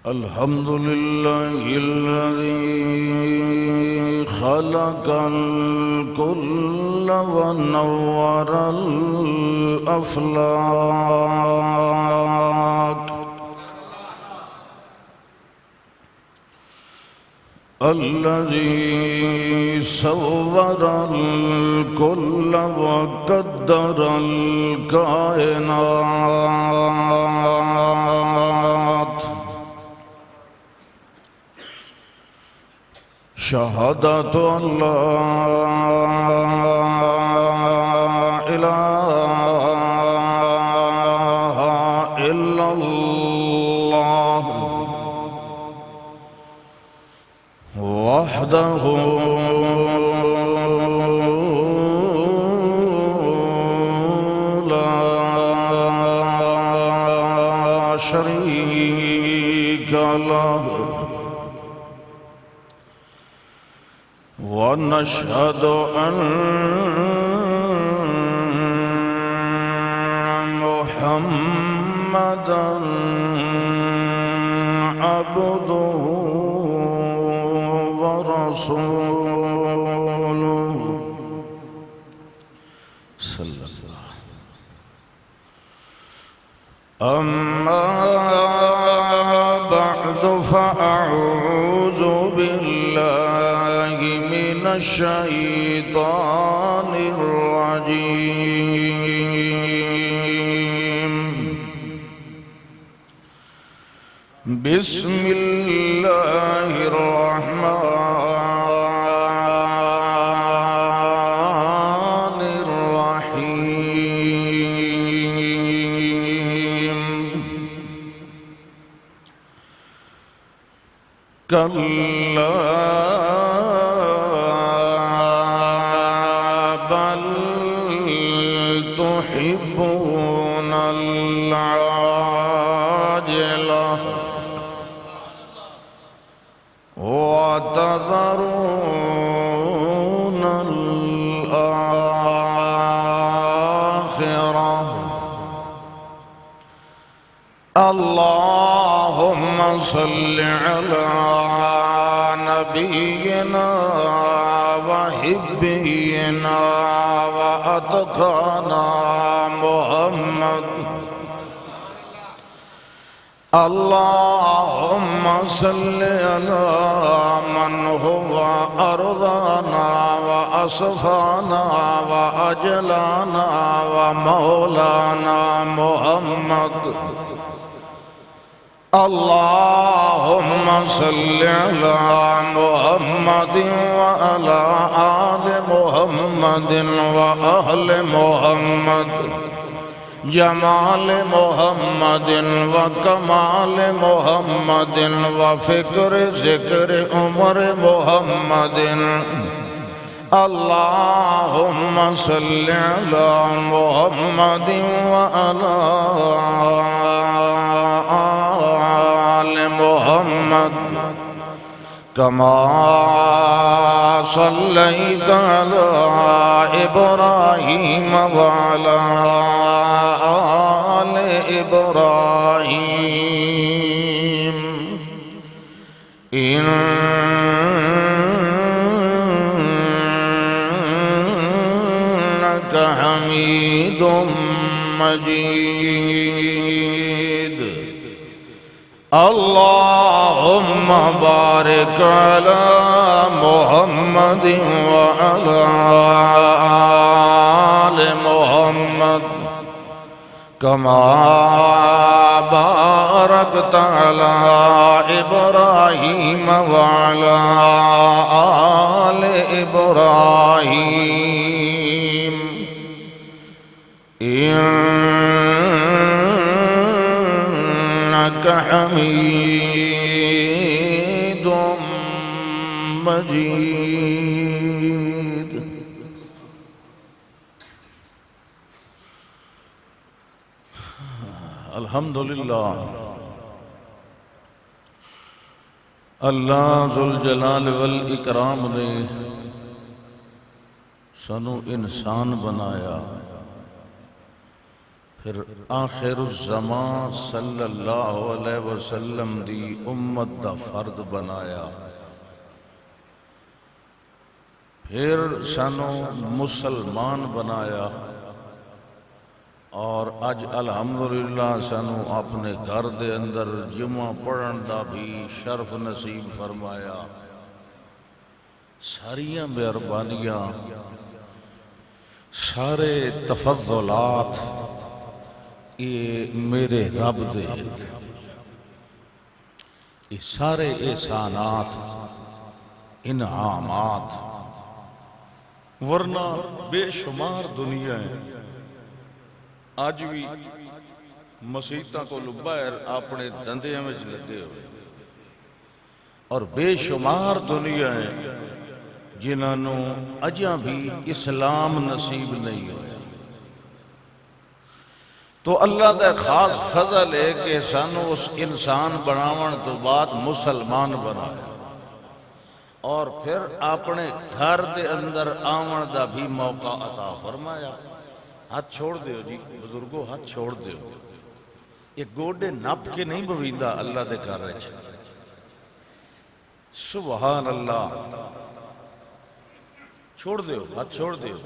الحمد لله الذي خلق الكل ونور الأفلاك الذي صور الكل وقدر الكائنات شهادة أن لا إله إلا الله وحده لا شريك له ونشهد أن محمدًا عبده ورسوله صلى الله. أما بعد فأعوذ بالله من الشيطان الرجيم. بسم الله الرحمن الرحيم. كلا بل تحبون العاجلة وتذرون الآخرة. اللهم صل على نبينا وحبينا وأتقانا محمد. اللهم صل على من هو أرضانا وأصفانا وأجلانا ومولانا محمد. اللهم صل على محمد وعلى آل محمد وأهل محمد. جمال محمد وكمال محمد وفكر ذكر عمر محمد. اللهم صل على محمد وعلى آل محمد كما صليت على إبراهيم وعلى آل إبراهيم إنك حميد مجيد. اللهم بارك على محمد وعلى آل محمد كما باركت على إبراهيم وعلى آل إبراهيم إنك حميد مجيد. الحمدللہ اللہ ذوالجلال والاکرام نے سانو انسان بنایا، پھر آخر الزمان صلی اللہ علیہ وسلم دی امت دا فرد بنایا، پھر سانو مسلمان بنایا، اور اج الحمدللہ سانو اپنے گھر دے اندر جمعہ پڑھن دا بھی شرف نصیب فرمایا۔ ساریاں مہربانیاں، سارے تفضلات یہ میرے رب دے، یہ سارے احسانات انعامات، ورنہ بے شمار دنیا ہے آج بھی مسیتاں کو باہر اپنے دندیاں میں لگے ہوئے، اور بے شمار دنیا ہے جنہوں اجاں بھی اسلام نصیب نہیں ہویا۔ تو اللہ دا خاص فضل ہے کہ سانو اس انسان بناون تو بعد مسلمان بنایا، اور پھر اپنے گھر دے اندر آون دا بھی موقع عطا فرمایا۔ ہاتھ چھوڑ دیو جی بزرگو، ہاتھ چھوڑ دیو، یہ گوڑے نپ کے نہیں بویندہ اللہ دے گھر رہے۔ سبحان اللہ، چھوڑ دیو، ہاتھ چھوڑ دیو۔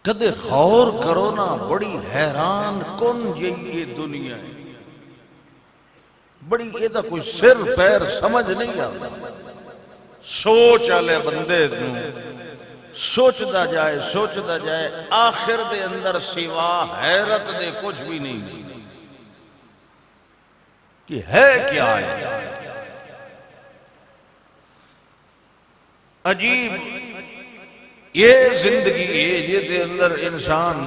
کدے غور کرو نا، بڑی حیران کن یہ دنیا ہے، بڑی یہ دا کوئی سر پیر سمجھ نہیں آتا۔ سوچ آلے بندے سوچدا جائے آخر دے اندر سوا حیرت دے کچھ بھی نہیں کہ ہے کیا ہے۔ عجیب یہ زندگی ہے جے دے اندر انسان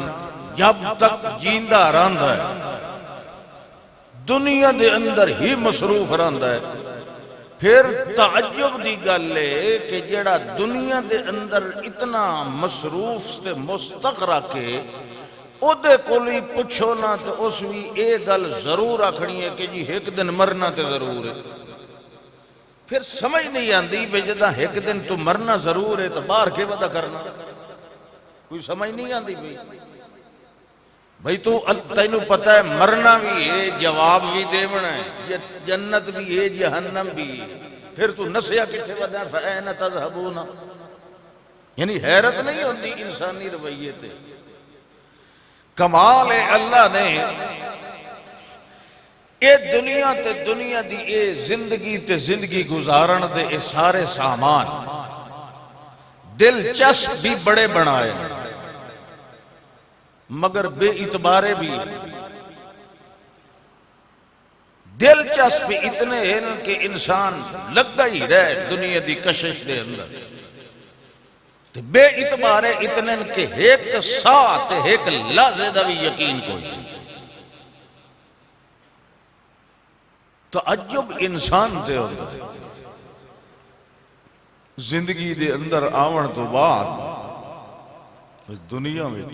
جب تک جیندہ رہندا ہے دنیا دے اندر ہی مصروف رہندا ہے۔ پھر تعجب دی گل ہے کہ جڑا دنیا دے اندر اتنا مصروف تے مستغرق ہے، او دے کولی پوچھو نا تو اس بھی ایک گل ضرور آکھنی ہے کہ جی ایک دن مرنا تے ضرور ہے۔ پھر سمجھ نہیں آندی بے جدہ ایک دن تو مرنا ضرور ہے تو باہر کے وعدہ کرنا، کوئی سمجھ نہیں آندی بھئی تو تینوں پتہ ہے مرنا بھی ہے، جواب بھی دیونا ہے، جنت بھی ہے، جہنم بھی ہے، پھر تو نسیا کتھے وعدہ فَأَيْنَ تَذْهَبُونَ؟ یعنی حیرت نہیں ہوتی انسانی رویے تے۔ کمال ہے اللہ نے اے دنیا تے دنیا دی اے زندگی تے زندگی گزارن دے اے سارے سامان دلچسپ بھی بڑے بنائے مگر بے اعتبارے بھی۔ دلچسپ اتنے ہیں کہ انسان لگا ہی رہے دنیا دی کشش دے اندر، بے اعتبارے اتنے کہ ایک ساتھ ایک لحظے دا بھی یقین کوئی نہیں۔ تعجب انسان دے اندر زندگی دے اندر آون تو بعد دنیا میں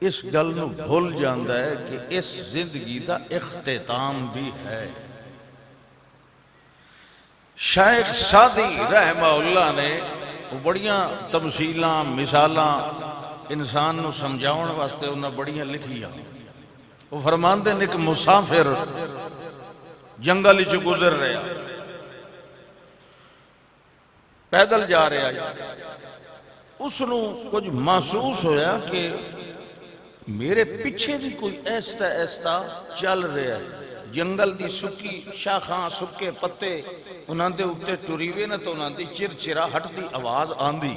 اس گل نو بھول جاندا ہے کہ اس زندگی دا اختتام بھی ہے۔ شیخ سعدی رحمہ اللہ نے بڑیاں تمثیلاں مثالاں انسان نو سمجھاؤن واسطے انہاں بڑیاں لکھیاں۔ وہ فرماندے نے کہ مسافر جنگل چ گزر رہا، پیدل جا رہا، اس نو کچھ محسوس ہویا کہ میرے پیچھے بھی کوئی ایستا ایستا چل رہا ہے۔ جنگل دی سکی شاخاں سکے پتے انہاں دے اتے ٹریوے نہ تو انہاں دی چرچرا ہٹ دی آواز آندی۔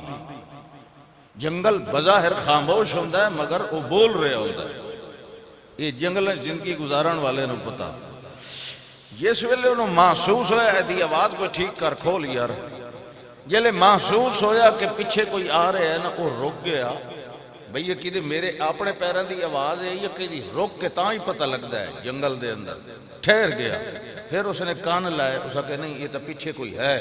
جنگل بظاہر خاموش ہوندہ ہے مگر وہ بول رہے ہوندہ ہے۔ یہ جنگل زندگی گزارن والے نو پتا جس ویلے انہوں محسوس ہویا ایدی آواز کو ٹھیک کر کھول یار، جلے محسوس ہویا کہ پیچھے کوئی آ رہے ہیں نا وہ رک گیا۔ بھئی یہ کدھے میرے اپنے پیران دی آواز ہے یہ کدھے رک کے تاں ہی پتہ لگتا ہے جنگل دے اندر، ٹھہر گیا۔ پھر اس نے کان لائے، اس نے کہا نہیں یہ تو پیچھے کوئی ہے۔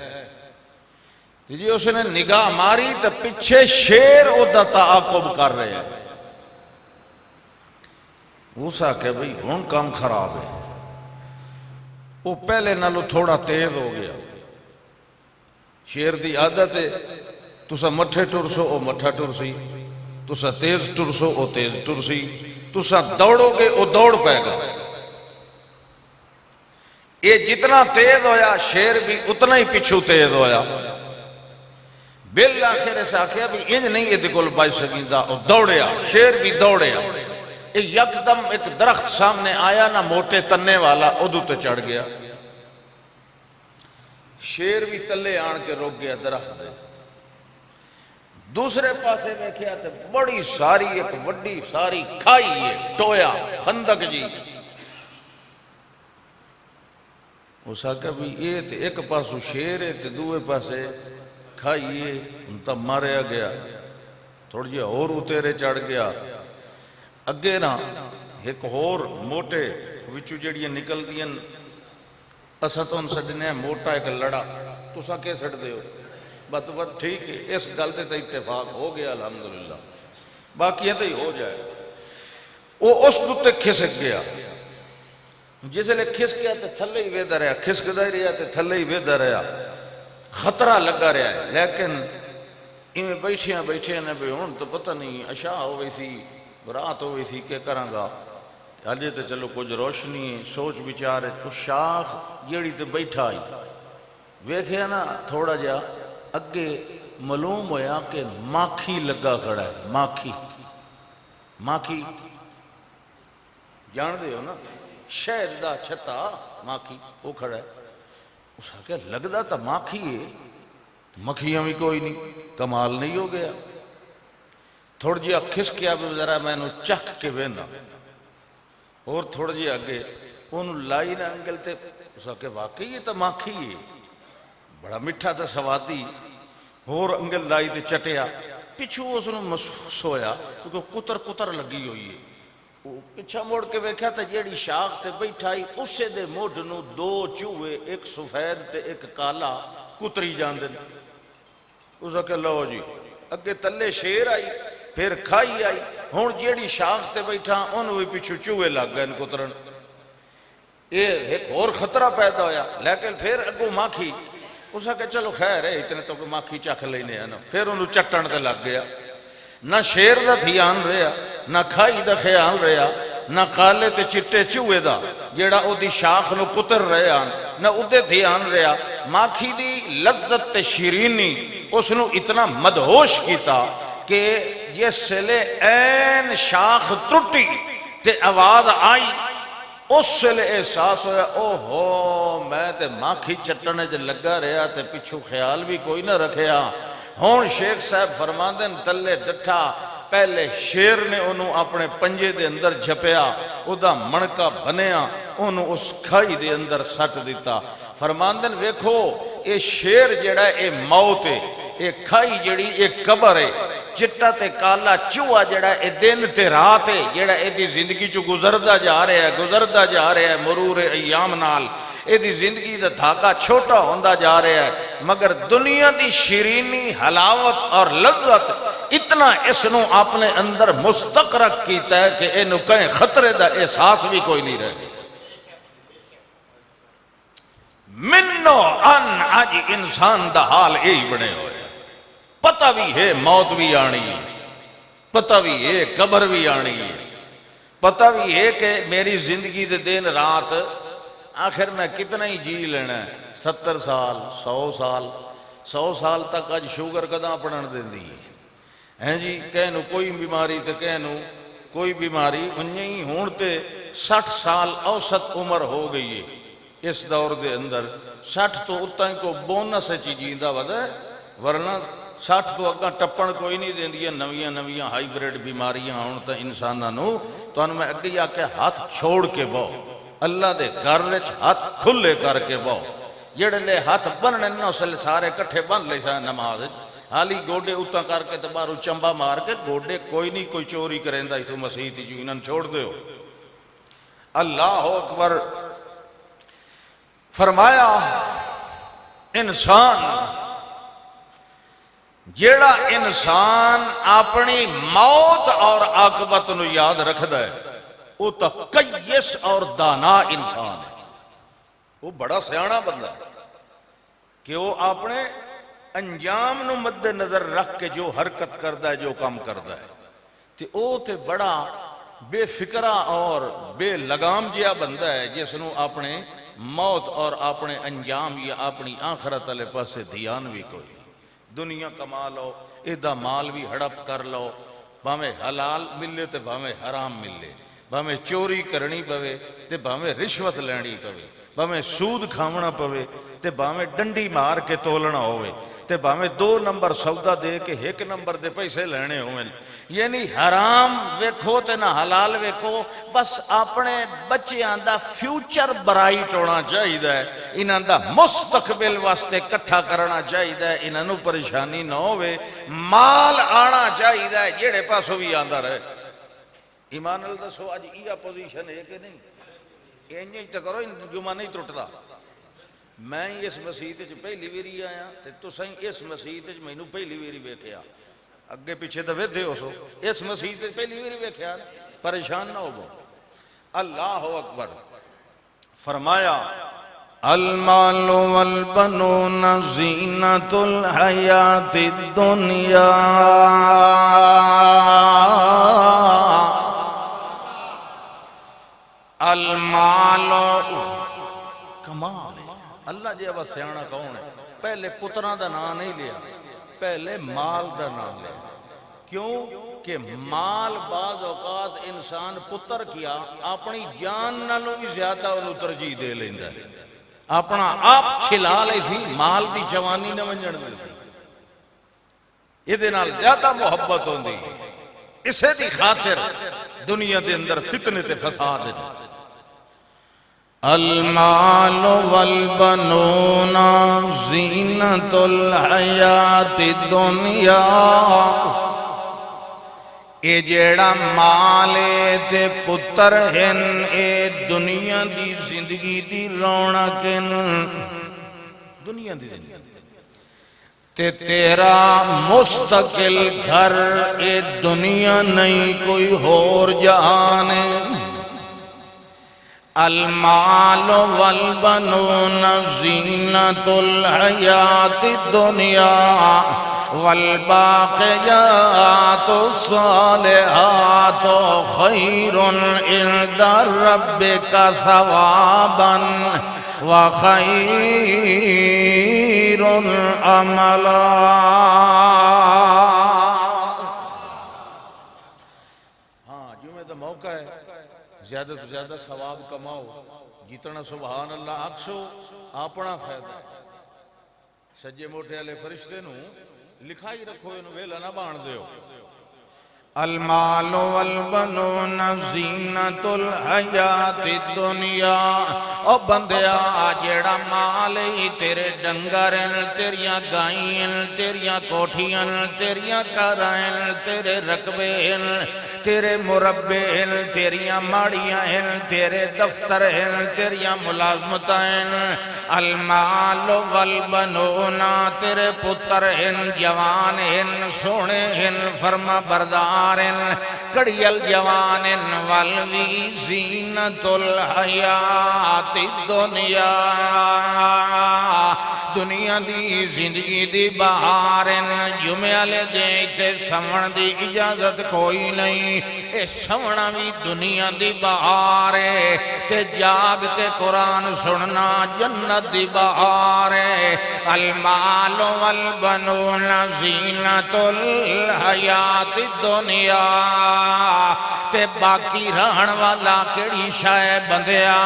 جی اس نے نگاہ ماری تو پیچھے شیر او دا تعاقب کر رہے ہیں۔ اس نے کہا بھئی ہون کام خراب ہے، وہ پہلے نالو تھوڑا تیز ہو گیا۔ شیر دی عادت ہے تسا مٹھے ٹرسو او مٹھا ٹرسی، تسا تیز ٹرسو او تیز ٹرسی، تسا دوڑو گے او دوڑ پائے گا۔ یہ جتنا تیز ہویا شیر بھی اتنا ہی پچھو تیز ہویا۔ بالآخر ایسا کیا بھی انج نہیں یہ دکل بائی سکیندہ او دوڑیا، شیر بھی دوڑیا۔ یکدم ایک درخت سامنے آیا نہ موٹے تنے والا ادھو تے چڑھ گیا، شیر بھی تلے آن کے روک گیا درخت دے۔ دوسرے پاسے میں کیا تے بڑی ساری ایک وڈی ساری کھائی ہے ٹویا خندق جی۔ اس آگے بھی یہ تے ایک پاسو شیر ہے تے دوے پاسے کھائی ہے، تب ماریا گیا، تھوڑ جی اور اتیرے چڑھ گیا۔ اگے نا ایک اور موٹے وچو جڑیاں نکل دیاں اسا تو ان سڈنے موٹا ایک لڑا، تو سا کے سڑ دے ہو بات ٹھیک ہے، اس گلتے تا اتفاق ہو گیا الحمدللہ، باقی تو ہی ہو جائے۔ وہ اس دوتے کھسک گیا، جسے لے کھسک گیا تے تھلے ہی ویدہ رہا، کھسک دائی رہا تے تھلے ہی ویدہ رہا، خطرہ لگا رہا ہے۔ لیکن انہیں بیٹھیاں نے بھی ہون تو پتہ نہیں اشاء ہوئی تھی، رات ہوئی تھی کہ کراں گا، آجے تے چلو کچھ روشنی ہے، سوچ بچارے کچھ شاخ جیڑی تے بیٹھا آئی ویکھیا نا تھوڑا جا اگے معلوم ہویا کہ ماکھی لگا کھڑا ہے۔ ماکھی جان دے ہو نا، شہد دا چھتا ماکھی وہ کھڑا ہے۔ اس کا کیا لگدا تا ماکھی ہے، مکھیاں بھی کوئی نہیں، کمال نہیں ہو گیا۔ تھوڑ جی کھس کیا بھی ذرا میں نو چک کے بینا، اور تھوڑ جی آگے انہوں لائی نہ انگل تے اس کا واقعی یہ تا ماکھی ہے، بڑا مٹھا تا سوادی، اور انگل لائی تے چٹیا، پچھو اس نے محسوس ہویا کیونکہ کتر لگی ہوئی ہے۔ پچھا موڑ کے ویکھا تا جیڑی شاخ تے بیٹھائی اسے دے موڑ نو دو چوہے، ایک سفید تے ایک کالا کتری جان دن۔ اس کا لو جی اگے تلے شیر آئی، پھر کھائی آئی، ہون جیڑی شاخ تے بیٹھا انہوں بھی پیچھو چوہے لگ گئے ان کترن۔ یہ ایک اور خطرہ پیدا ہویا، لیکن پھر اگو ماکھی، اس کا کہ چلو خیر ہے اتنے تو کہ ماکھی چکھ لینے ہیں نا، پھر انہوں چٹن تے لگ گیا۔ نہ شیر دا دھیان رہا، نہ کھائی دا خیال رہا، نہ کالے تے چٹے چوہے دا جیڑا او دی شاخ نو کتر رہا، نہ او دے دھیان رہا۔ ماکھی دی لذت تے شیرینی اس نو اتنا مدہوش کیتا کہ جس سلے این شاخ ٹوٹی تے آواز آئی، اس سلے احساس ہویا او ہو میں تے ماکھی چٹنے جے لگا رہا تے پچھو خیال بھی کوئی نہ رکھیا۔ ہون شیخ صاحب فرماندن تلے ڈٹھا، پہلے شیر نے انہوں اپنے پنجے دے اندر جھپیا، او دا منکا بنیا، انہوں اس کھائی دے اندر سٹ دیتا۔ فرماندن ویکھو اے شیر جڑا اے موت ہے، اے کھائی جڑی اے قبر ہے، چٹا تے کالا چوہا جڑا اے دن تے رات ہے، جڑا اے دی زندگی چو گزردہ جا رہا ہے مرور ایام نال، اے دی زندگی دا دھاگا چھوٹا ہوندہ جا رہا ہے، مگر دنیا دی شیرینی حلاوت اور لذت اتنا اس نو اپنے اندر مستقرق کیتا ہے کہ انہوں کہیں خطرے دا احساس بھی کوئی نہیں رہے۔ منو ان آج انسان دا حال یہی بنے ہوئے، پتہ بھی ہے موت بھی آنی ہے، پتہ بھی ہے قبر بھی آنی ہے، پتہ بھی ہے کہ میری زندگی دے دن رات آخر میں کتنا ہی جی لینا ہے، 70 سال 100 سال تک آج شوگر کداں پڑھن دیں دی ہے جی، کہنو کوئی بیماری تے کہنو کوئی بیماری، انہیں ہون تے 60 سال اوسط عمر ہو گئی ہے اس دور دے اندر۔ 60 تو اتنا کو بونس چی جیندہ ودا ہے، ورنہ 60 تو اگاں ٹپن کوئی نہیں دیں دیا، نویاں ہائی بریڈ بیماریاں ہون تا انسانانو تو ان میں اگیا کہ ہاتھ چھوڑ کے باؤ، اللہ دے گھر وچ ہاتھ کھلے کر کے باؤ، جڑے لے ہاتھ بننے نہ اسلے سارے کٹھے بن لے سا نماز حالی گوڑے اتنا کر کے تبارو چمبا مار کے گوڑے کوئی نہیں کوئی چوری کریں دا تو مسیح تی جو انہاں چھوڑ دے ہو۔ اللہ اکبر۔ فرمایا انسان جیڑا انسان اپنی موت اور عاقبت نو یاد رکھ دے وہ تا قیس اور دانا انسان ہے، وہ بڑا سیانا بندہ ہے کہ وہ اپنے انجام نو مد نظر رکھ کے جو حرکت کردا ہے جو کام کردا ہے تے او تے بڑا بے فکرہ اور بے لگام جیا بندہ ہے جس نو اپنے موت اور اپنے انجام یا اپنی آخرت والے پاسے دھیان بھی کوئی دنیا کما لو ایدہ مال بھی ہڑپ کر لو بھامیں حلال ملے تے بھامیں حرام ملے بھامیں چوری کرنی پوے تے بھامیں رشوت لینی پوے بھامیں سود کھاونا پوے تے بھامیں ڈنڈی مار کے تولنا ہوئے تے بھامیں 2 نمبر سودا دے کے 1 نمبر دے پیسے لینے ہوئے یعنی حرام ویکھو تے نہ حلال ویکھو بس اپنے بچیاں دا فیوچر برائٹ ہونا چاہیے ہے انہاں دا مستقبل واسطے کٹھا کرنا چاہیے ہے انہاں نو پریشانی نہ ہوئے مال آنا چاہیے ہے جیڑے پاسو بھی آندہ رہے ایمان اللہ دسو آج یہ پوزیشن ہے کہ نہیں یہ تو کرو جمعہ نہیں ٹوٹتا میں اس مسیحت پہلی ویری آیا تو سائیں اس مسیحت میں پہلی ویری ویکھیا اگے پیچھے تو ویدھے ہو سو اس مسیحت پہلی ویری ویکھیا پریشان نہ ہو اللہ اکبر فرمایا المال والبنون زینت الحیات الدنیا المال کمال اللہ جی اب سیانا کون ہے پہلے پترہ دا نام نہیں لیا پہلے مال دا نام لیا کیوں کہ مال بعض اوقات انسان پتر کیا اپنی جان نالوں بھی زیادہ انہوں ترجیح دے لیندہ ہے اپنا آپ چھلا لے تھی مال دی جوانی نہ منجن میں تھی یہ دنال زیادہ محبت ہوں دی اسے دی خاطر دنیا دے اندر فتنے تے فساد ہے المال والبنون زینت الحیات الدنیا اے جیڑا مالے تے پتر ہن اے دنیا دی زندگی دی رونقن دنیا دی زندگی تے تیرا مستقل گھر اے دنیا نہیں کوئی اور جہان المال والبنون زینت الحیات الدنیا والباقیات الصالحات خیر عند ربک ثوابا وخیر عملا ہاں جمعہ دا موقع ہے زیادہ تو زیادہ ثواب کماؤ جتنا سبحان اللہ اکسو اپنا فائدہ سجے موٹے والے فرشتے نو لکھائی رکھو انہوں ویلا نہ بان دیو المال والبنون زینت الحیات الدنیا او بندیا جیڑا مالی تیرے ڈنگرن تیریاں گائیں تیریاں کوٹھیاں تیریاں کرائیں تیرے رقبین تیرے مربین تیریاں ماڑیاں ہیں تیرے دفتر ہیں تیریاں ملازمتائیں المال والبنون تیرے پتر ہیں جوان ہیں سونے ہیں فرما بردار کڑیل جوان والوی زینت الحیات الدنیا دنیا دی زندگی دی بہار جمعہ لے دیتے سمن دی اجازت کوئی نہیں اے سمنا بھی دنیا دی بہار تے جاگ کے قرآن سننا جنت دی بہار المال والبنون زینت الحیات الدنیا تے باقی رہن والا کیڑی شے بندیا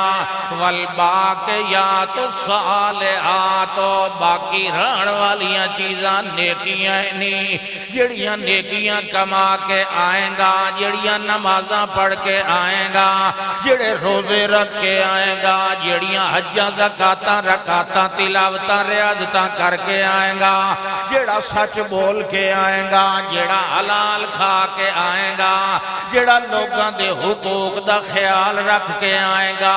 والباقیات الصالحات باقی رہن والیاں چیزاں نیکیاں نہیں جڑیاں نیکیاں کما کے آئیں گا جڑیاں نمازاں پڑھ کے آئیں گا جڑے روزے رکھ کے آئیں گا جڑیاں حجاں زکاتاں رکاتاں تلاوتاں ریاضتاں کر کے آئیں گا جڑا سچ بول کے آئیں گا جڑا حلال کھا کے آئیں گا جڑا لوگاں دے حقوق دا خیال رکھ کے آئیں گا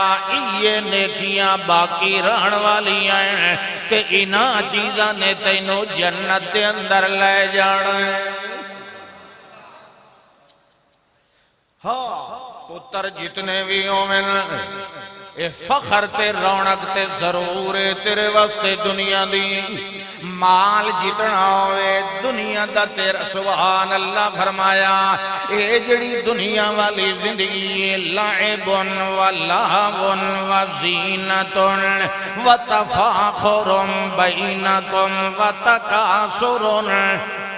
یہ نیکیاں باقی رہن والی ہیں تے انہاں چیزاں نے تینوں جنت دے اندر لے جانا ہے ہاں پتر جتنے بھی ہوئے اے فخر تے رونق تے ضرور ہے تیرے واسطے دنیا دی مال جتنا ہوئے دنیا دا تیرا سبحان اللہ فرمایا اے جڑی دنیا والی زندگی لعب و لہو و زینت و تفاخر بینکم و تکاثر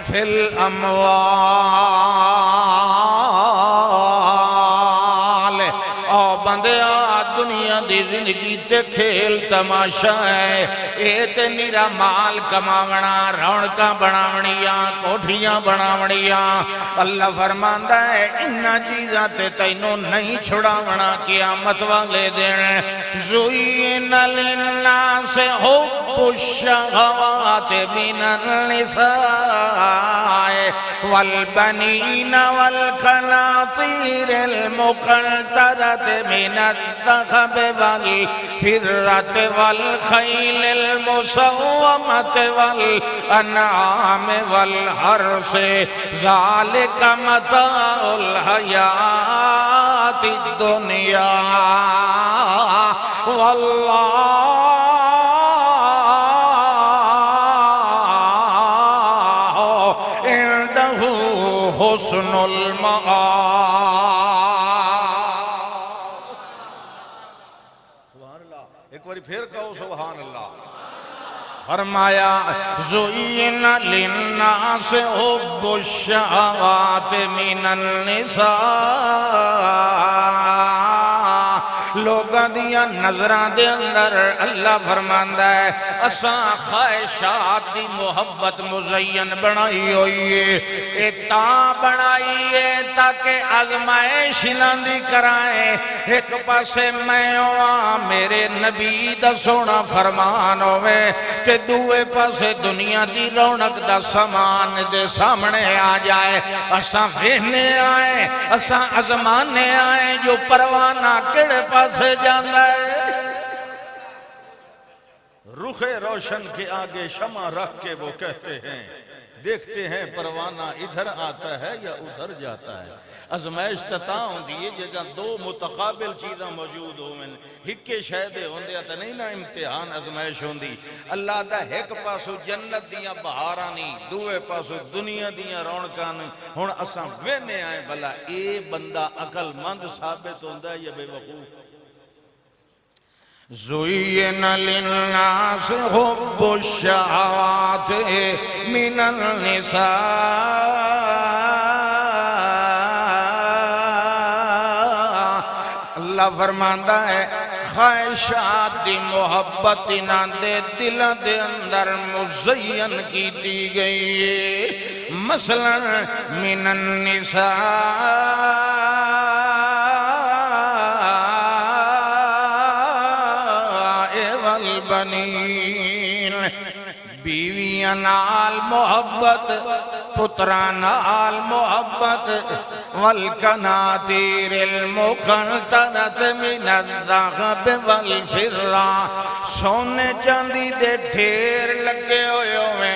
فی الاموال او بندیا دنیا دی زندگی تے کھیل تماشا ہے اے تے نیرا مال کماونا رونقاں بناونیاں کوٹھیاں بناونیاں اللہ فرماندا ہے انہاں چیزاں تے تینوں نہیں چھڑاونا قیامت والے دن زُیِّنَ لِلنَّاسِ حُبُّ الشَّهَوَاتِ مِنَ النِّسَاءِ وَالْبَنِينَ وَالْقَنَاطِيرِ الْمُقَنطَرَةِ مِنَ الذَّهَبِ وَالْفِضَّةِ وَالْخَيْلِ الْمُسَوَّمَةِ وَالْأَنْعَامِ وَالْحَرْثِ ذَلِكَ مَتَاعُ الْحَيَاةِ الدُّنْيَا وَاللَّهُ عِندَهُ حُسْنُ الْمَآبِ ایک باری پھر کہو سبحان اللہ فرمایا زُیِّنَ لِلنَّاسِ حُبُّ الشَّهَوَاتِ مِنَ النِّسَاءِ لوگاں دیا نظران دے اندر اللہ فرماندا ہے اساں خواہشات دی محبت مزین بنائی ہوئی ہے اتاں بنائی ہے تاکہ آزمائش لاندی کرائیں ایک پاسے میں ہوا میرے نبی دا سونا فرمان ہوئے تے دوے پاسے دنیا دی رونق دا سامان دے سامنے آ جائے اساں وینے آئے اساں آزمانے آئے جو پروانہ کڑے پاسے جانا ہے رخ روشن کے آگے شمع رکھ کے وہ کہتے ہیں دیکھتے ہیں پروانہ ادھر آتا ہے یا ادھر جاتا ہے ازمائش تتا ہوندی ہے جیسا دو متقابل چیزاں موجود ہوئے ہکے شہدے ہوندے تا نہیں نا امتحان ازمائش ہوندی اللہ دا ایک پاسو جنت دیاں بہارانی دوے پاسو دنیا دیاں رونکانی ہون اساں وینے آئے بھلا اے بندہ عقل مند ثابت ہوندہ یا بے وقوف زُیِّنَ لِلنَّاسِ حُبُّ الشَّهَوَاتِ مِنَ النِّسَاءِ اللہ فرماندا ہے خواہشات دی محبت انہاں دے دلوں دے اندر مزین کیتی گئی ہے مثلا من النساء بیویاں نال محبت پتران نال محبت والقناطیر المقنطرۃ من الذهب والفضہ سونے چاندی دے ڈھیر لگے ہوئے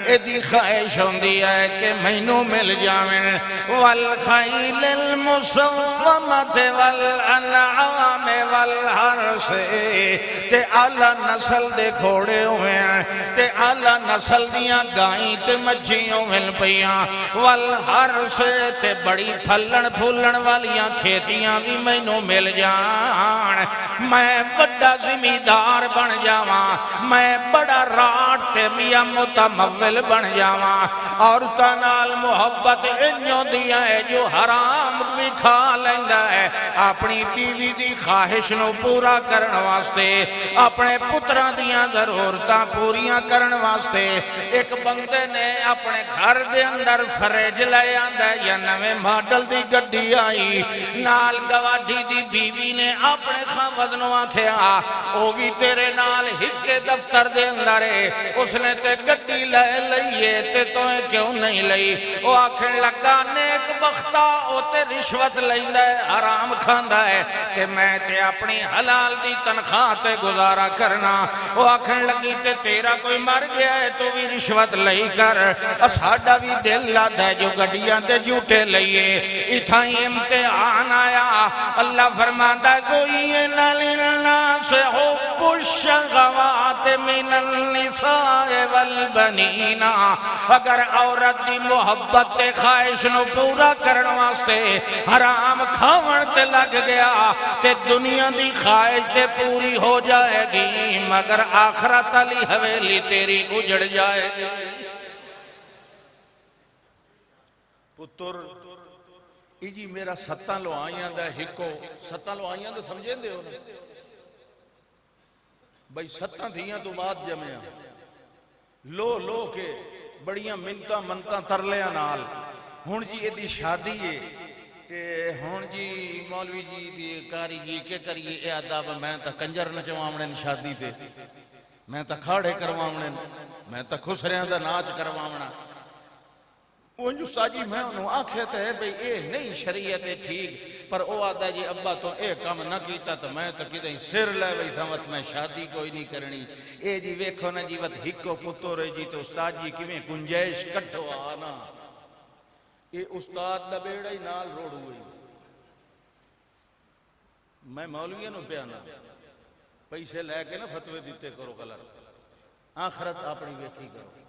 ایدی خواہش ہوندی ہے کہ مینوں مل جاویں والخیل المسومۃ والانعام والحرث تے اعلیٰ نسل دے گھوڑے ہوئے ہیں تے اعلیٰ نسل دیاں گائیں تے مجھیوں مل پئیاں والحرث تے بڑی پھلن پھولن والیاں کھیتیاں بھی مینوں مل جان میں بڑا زمیندار بن جاواں میں بڑا راٹ تے میاں متمول بن جاواں عورتاں نال محبت انہوں دیا ہے جو حرام بھی کھا لیندا ہے اپنی بیوی دی خواہش نو پورا کرن واسطے اپنے پتراں دیاں ضرورتاں پوریاں کرن واسطے ایک بندے نے اپنے گھر دے اندر فریج لے آندا ہے یا نویں ماڈل دی گڈی آئی نال گواڈی دی بیوی نے اپنے خاوند نو آکھیا او بھی تیرے نال ہکے دفتر دے اندر ہے اس نے تے گڈی لے لئیے تے تو کیوں نہیں لئی او آکھن لگا نیک بختہ او تے رشوت لیندا ہے حرام کھاندا ہے تے میں تے اپنی حلال دی تنخواہ تے گزارا کرنا وہ آکھن لگی تے تیرا کوئی مر گیا ہے تو بھی رشوت لئی کر ساڈا بھی دل لادا ہے جو گڈیاں تے جھوٹے لئیے اتھائی امتحان آیا اللہ فرماتا زُيِّنَ لِلنَّاسِ حُبُّ الشَّهَوَاتِ مِنَ النِّسَاءِ وَالْبَنِينَ اگر عورت دی محبت تے خواہش نو پورا کرن واسطے حرام کھاون تے لگ گیا تے دنیا دی خواہش تے پوری ہو جائے گی مگر آخرت علی حویلی تیری اجڑ جائے گی پتر جی میرا ستاں لو آئیاں دا ہکو ستاں لو آئیاں دا سمجھیں دے ہو بھئی ستاں دھیاں تو بعد جمعیاں لو کے بڑیاں منتاں منتاں ترلیاں نال ہون جی ایدی شادی ہے کہ ہون جی مولوی جی دی کاری جی کے کریے اے عداب میں تا کنجر نچوامنن شادی تے میں تا کھاڑے کروامنن میں تا خسریاں دا ناچ کروامنا وہ جو ساجی میں انہوں آکھیتا ہے بھئی اے نہیں شریعت ہے ٹھیک پر او آدھا جی ابا تو اے کام نہ کیتا تو میں تو کدیں سر لے بھئی سمت میں شادی کوئی نہیں کرنی اے جی ویکھو نا جی وقت ہکو پتو رہے جی تو استاد جی کی میں گنجائش کٹھو آنا اے استاد دا بیڑا ہی نال روڑ ہوئی میں مولویہ نو پیانا پیسے لے کے نا فتوے دیتے کرو کلر آخرت اپنی ویکھی کرو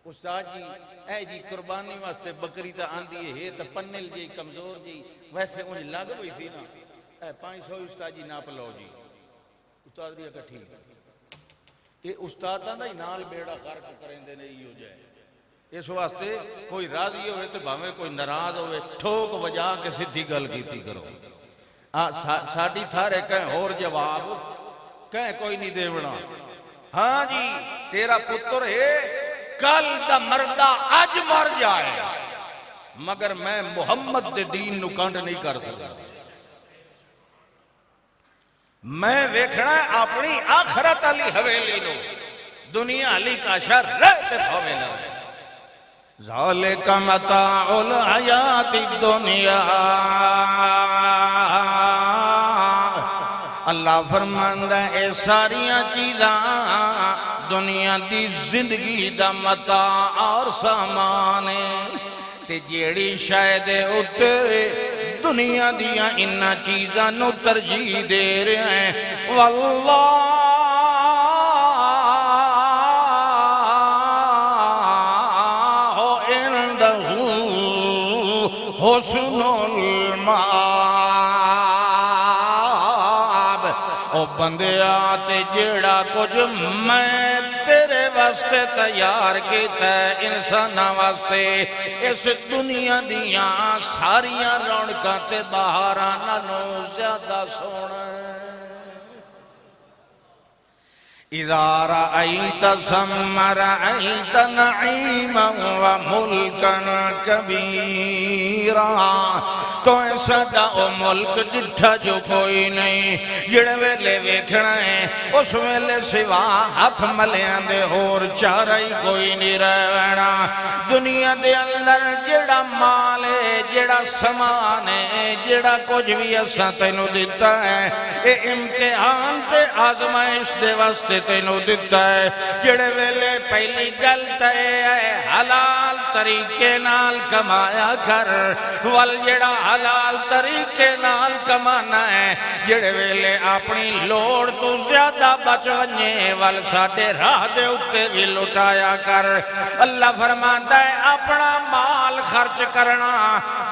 استاد جی اے جی قربانی واسطے بکری تا آندھی ہے تا پنل جی کمزور جی ویسے انہیں لگ ہوئی تھی نا اے 500 استاد جی ناپ لو جی استاد بھی اکٹھی یہ استاد دا ہی نال بیڑا غرق کریں دے نہیں ہو جائے اس واسطے کوئی راضی ہوئے تو بھاویں کوئی ناراض ہوئے ٹھوک وجہ کے سدھی گل کیتی کرو ساڑی تھارے کہیں اور جواب کہیں کوئی نہیں دیونا ہاں جی تیرا پتر ہے کل دا مردہ آج مر جائے مگر میں محمد دے دین نو کانٹ نہیں کر سکتا میں ویکھنا ہے اپنی آخرت علی حویلی نو دنیا علی کا شر رہتے پھوے نہ ذالک متاع الحیات الدنیا اللہ فرماندہ اے ساریاں چیزاں دنیا دی زندگی دا متاع اور سامانے تے جیڑی شاید اتے دنیا دیا انہا چیزاں نو ترجیح دے رہے ہیں واللہ اندہ حسن المآب او بندے آتے جیڑا کچھ میں تیرے واسطے تیار کیتا ہے انسانہ واسطے اس دنیا دیاں ساریاں رونقاں تے بہاراں نو زیادہ سونا اذا رأيت ثم رأيت نعيما وملكا كبيرا تو ایسا دا او ملک جٹھا جو کوئی نہیں جڑے ویلے ویکھنا ہے اس ویلے سوا ہاتھ ملیاں دے اور چارہ ہی کوئی نہیں رہنا دنیا دے اندر جڑا مال ہے جڑا سامان ہے جڑا کچھ بھی ایسا تینو دیتا ہے اے امتحان تے آزمائش دے واسطے تینو دیتا ہے جڑے ویلے پہلی گلتا ہے حلال طریقے نال کمایا کر وال جڑا حلال طریقے نال کمانا ہے جڑے ویلے اپنی لوڑ تو زیادہ بچ ونجے وال ساڑھے راہ دے اتے بھی لٹایا کر اللہ فرماتا ہے اپنا مال خرچ کرنا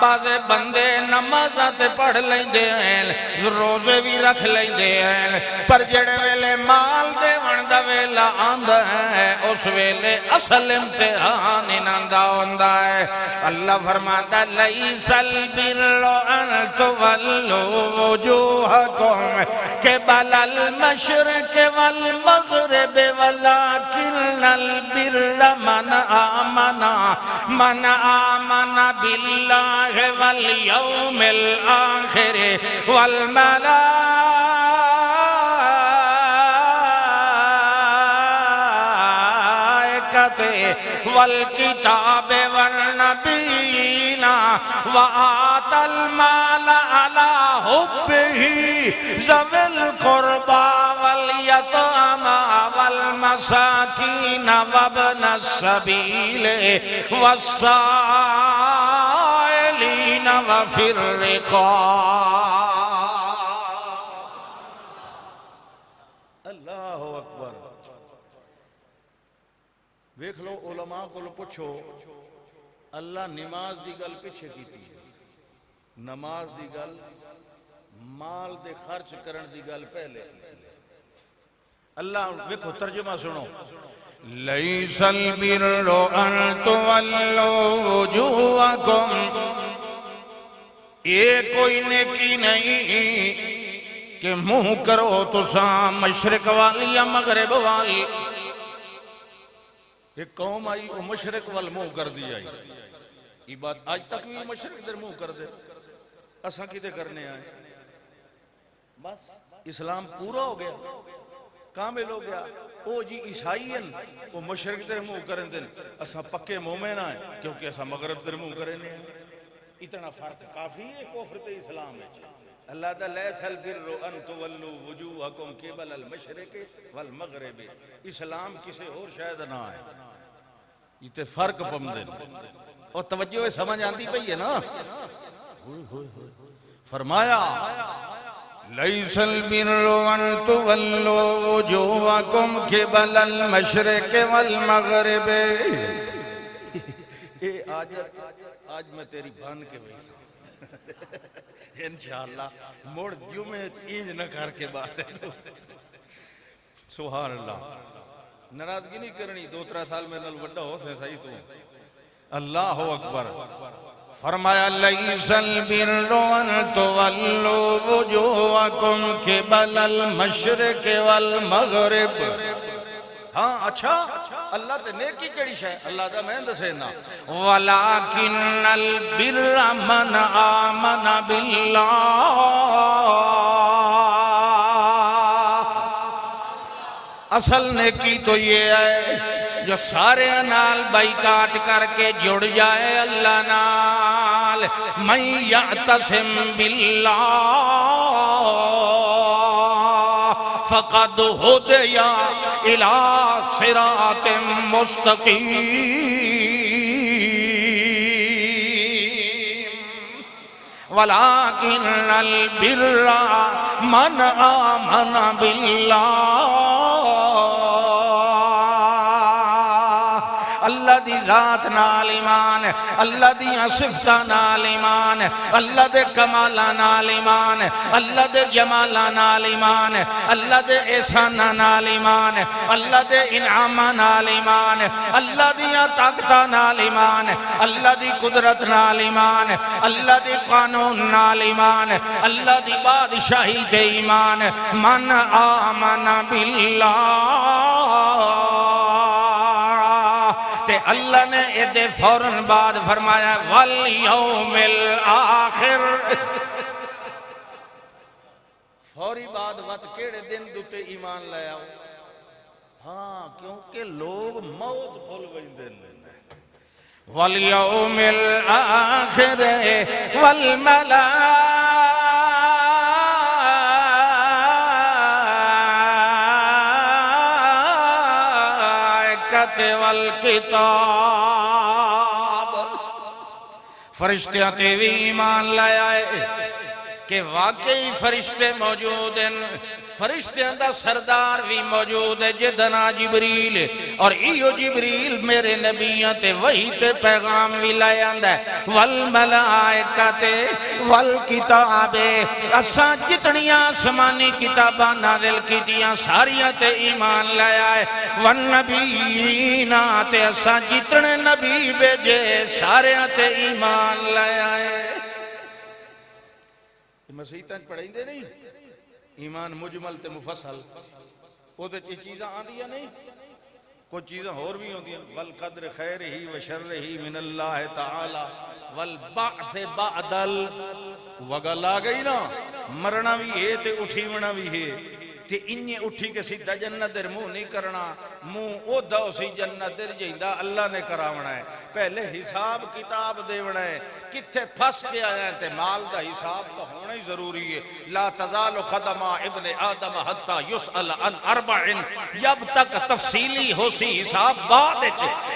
بازے بندے نمازات پڑھ لیں دے ہیں روزے بھی رکھ لیں دے ہیں پر جڑے ویلے مال دے وندہ ویلہ آندہ ہے اس ویلے اصل امتحان انندہ ہوندہ ہے اللہ فرماتا ہے لیس البر ان تولوا وجوہکم قبل المشرق والمغرب ولكن البر من آمن بالله واليوم الآخر والکتاب والنبیین وآت المال علی حبہ ذوی القربى والیتامی والمساکین وابن السبیل والسائلین وفی الرقاب۔ اللہ اکبر۔ ویکھ لو علماء کو پوچھو اللہ نماز دی گل پیچھے کیتی ہے، نماز دی گل مال دے خرچ کرن دی گل پہلے کیتی ہے۔ اللہ ویکھو ترجمہ سنو، لیس البر ان تولوا وجوہکم، یہ کوئی نیکی نہیں کہ منہ کرو تساں مشرق والی یا مغرب والی۔ ایک قوم آئی وہ مشرق وال منہ کر دی آئی، یہ بات آج تک بھی مشرق در منہ کر دے، اساں کدے کرنے آئے؟ بس اسلام پورا ہو گیا، کامل ہو گیا۔ او جی عیسائی ہیں وہ مشرق در منہ کریں دن، اساں پکے مومن آئے کیونکہ اساں مغرب در منہ کرنے آئے۔ اتنا فرق کافی ہے کفر تے اسلام ہے۔ اللہ دا لیس البر ان تولوا وجوہکم قبل المشرق والمغرب، اسلام کسے اور شاید نہ آئے، یہ تے فرق پمدن اور توجہ سمجھ آتی پئی ہے نا۔ فرمایا لیس البر ان تولوا وجوہکم قبل المشرق والمغرب۔ آج میں تیری بان کے بیسا انشاءاللہ موڑ جمعہ اینج نہ کر کے بات ہے تو سبحان اللہ، ناراضگی نہیں کرنی، 2-3 سال میں نل وڈا ہو سے صحیح تو اللہ اکبر۔ فرمایا لیس البر ان تولوا وجوہکم قبل المشرق والمغرب۔ ہاں اچھا اللہ تے نیکی کیڑی شے اللہ دا میں دسے نا، ولیکن البر من آمن باللہ، اصل نیکی تو یہ ہے جو سارے نال بائیکاٹ کر کے جڑ جائے اللہ نال، من یعتصم باللہ فقد ہدی الی صراط مستقیم، ولیکن البر من آمن باللہ، اللہ دی ذات نال ایمان، اللہ دی صفتہ نال ایمان، اللہ دے کمالہ نال ایمان، اللہ دے جمالہ نال ایمان، اللہ دے احسانہ نال ایمان، اللہ دے انعامہ نال ایمان، اللہ دی طاقتہ نال ایمان، اللہ دی قدرت نال ایمان، اللہ دی قانون نال ایمان، اللہ دی بادشاہی تے ایمان۔ من آمن باللہ، تے اللہ نے ادھے فوراً بعد فرمایا والیوم الآخر، فوری بعد وقت کیڑے دن دوتے ایمان لے آؤ؟ ہاں کیونکہ لوگ موت بھول ویندے نے۔ والیوم الآخر والملائکۃ والکتاب، فرشتیاں تے بھی ایمان لے آئے کہ واقعی فرشتے موجود ہیں، فرشتیاں دا سردار بھی موجود ہے جدنا جبریل، اور ایو جبریل میرے نبیاں تے وہی تے پیغام بھی لائے آندہ ہے۔ والملائکۃ والکتاب، اساں جتنیاں آسمانی کتاباں نازل کیتیاں ساریاں تے ایمان لائے آئے، والنبیین تے اساں جتنے نبی بھیجے ساریاں تے ایمان لائے آئے۔ مسیحیتاں پڑھیں دے نہیں ایمان مجمل تے مفصل، وہ تے چیزاں آندیاں نہیں، کچھ چیزاں اور بھی ہوندی ہیں، والقدر خیرہ و شرہ من اللہ تعالی والبعث بعد وگل آ گئی نا، مرنا بھی ہے تے اٹھیونا بھی ہے، تے انہیں اٹھی کے سیدھا جنت در منہ نہیں کرنا، منہ او دو سی جنت در جیندہ اللہ نے کراونا ہے، پہلے حساب کتاب دیونا ہے، کتھے پھس کے آیا ہے تے مال دا حساب تو ہونا ہی ضروری ہے۔ لا تزال قدم ابن آدم حتی یسأل عن اربع، جب تک تفصیلی ہو سی حساب بعد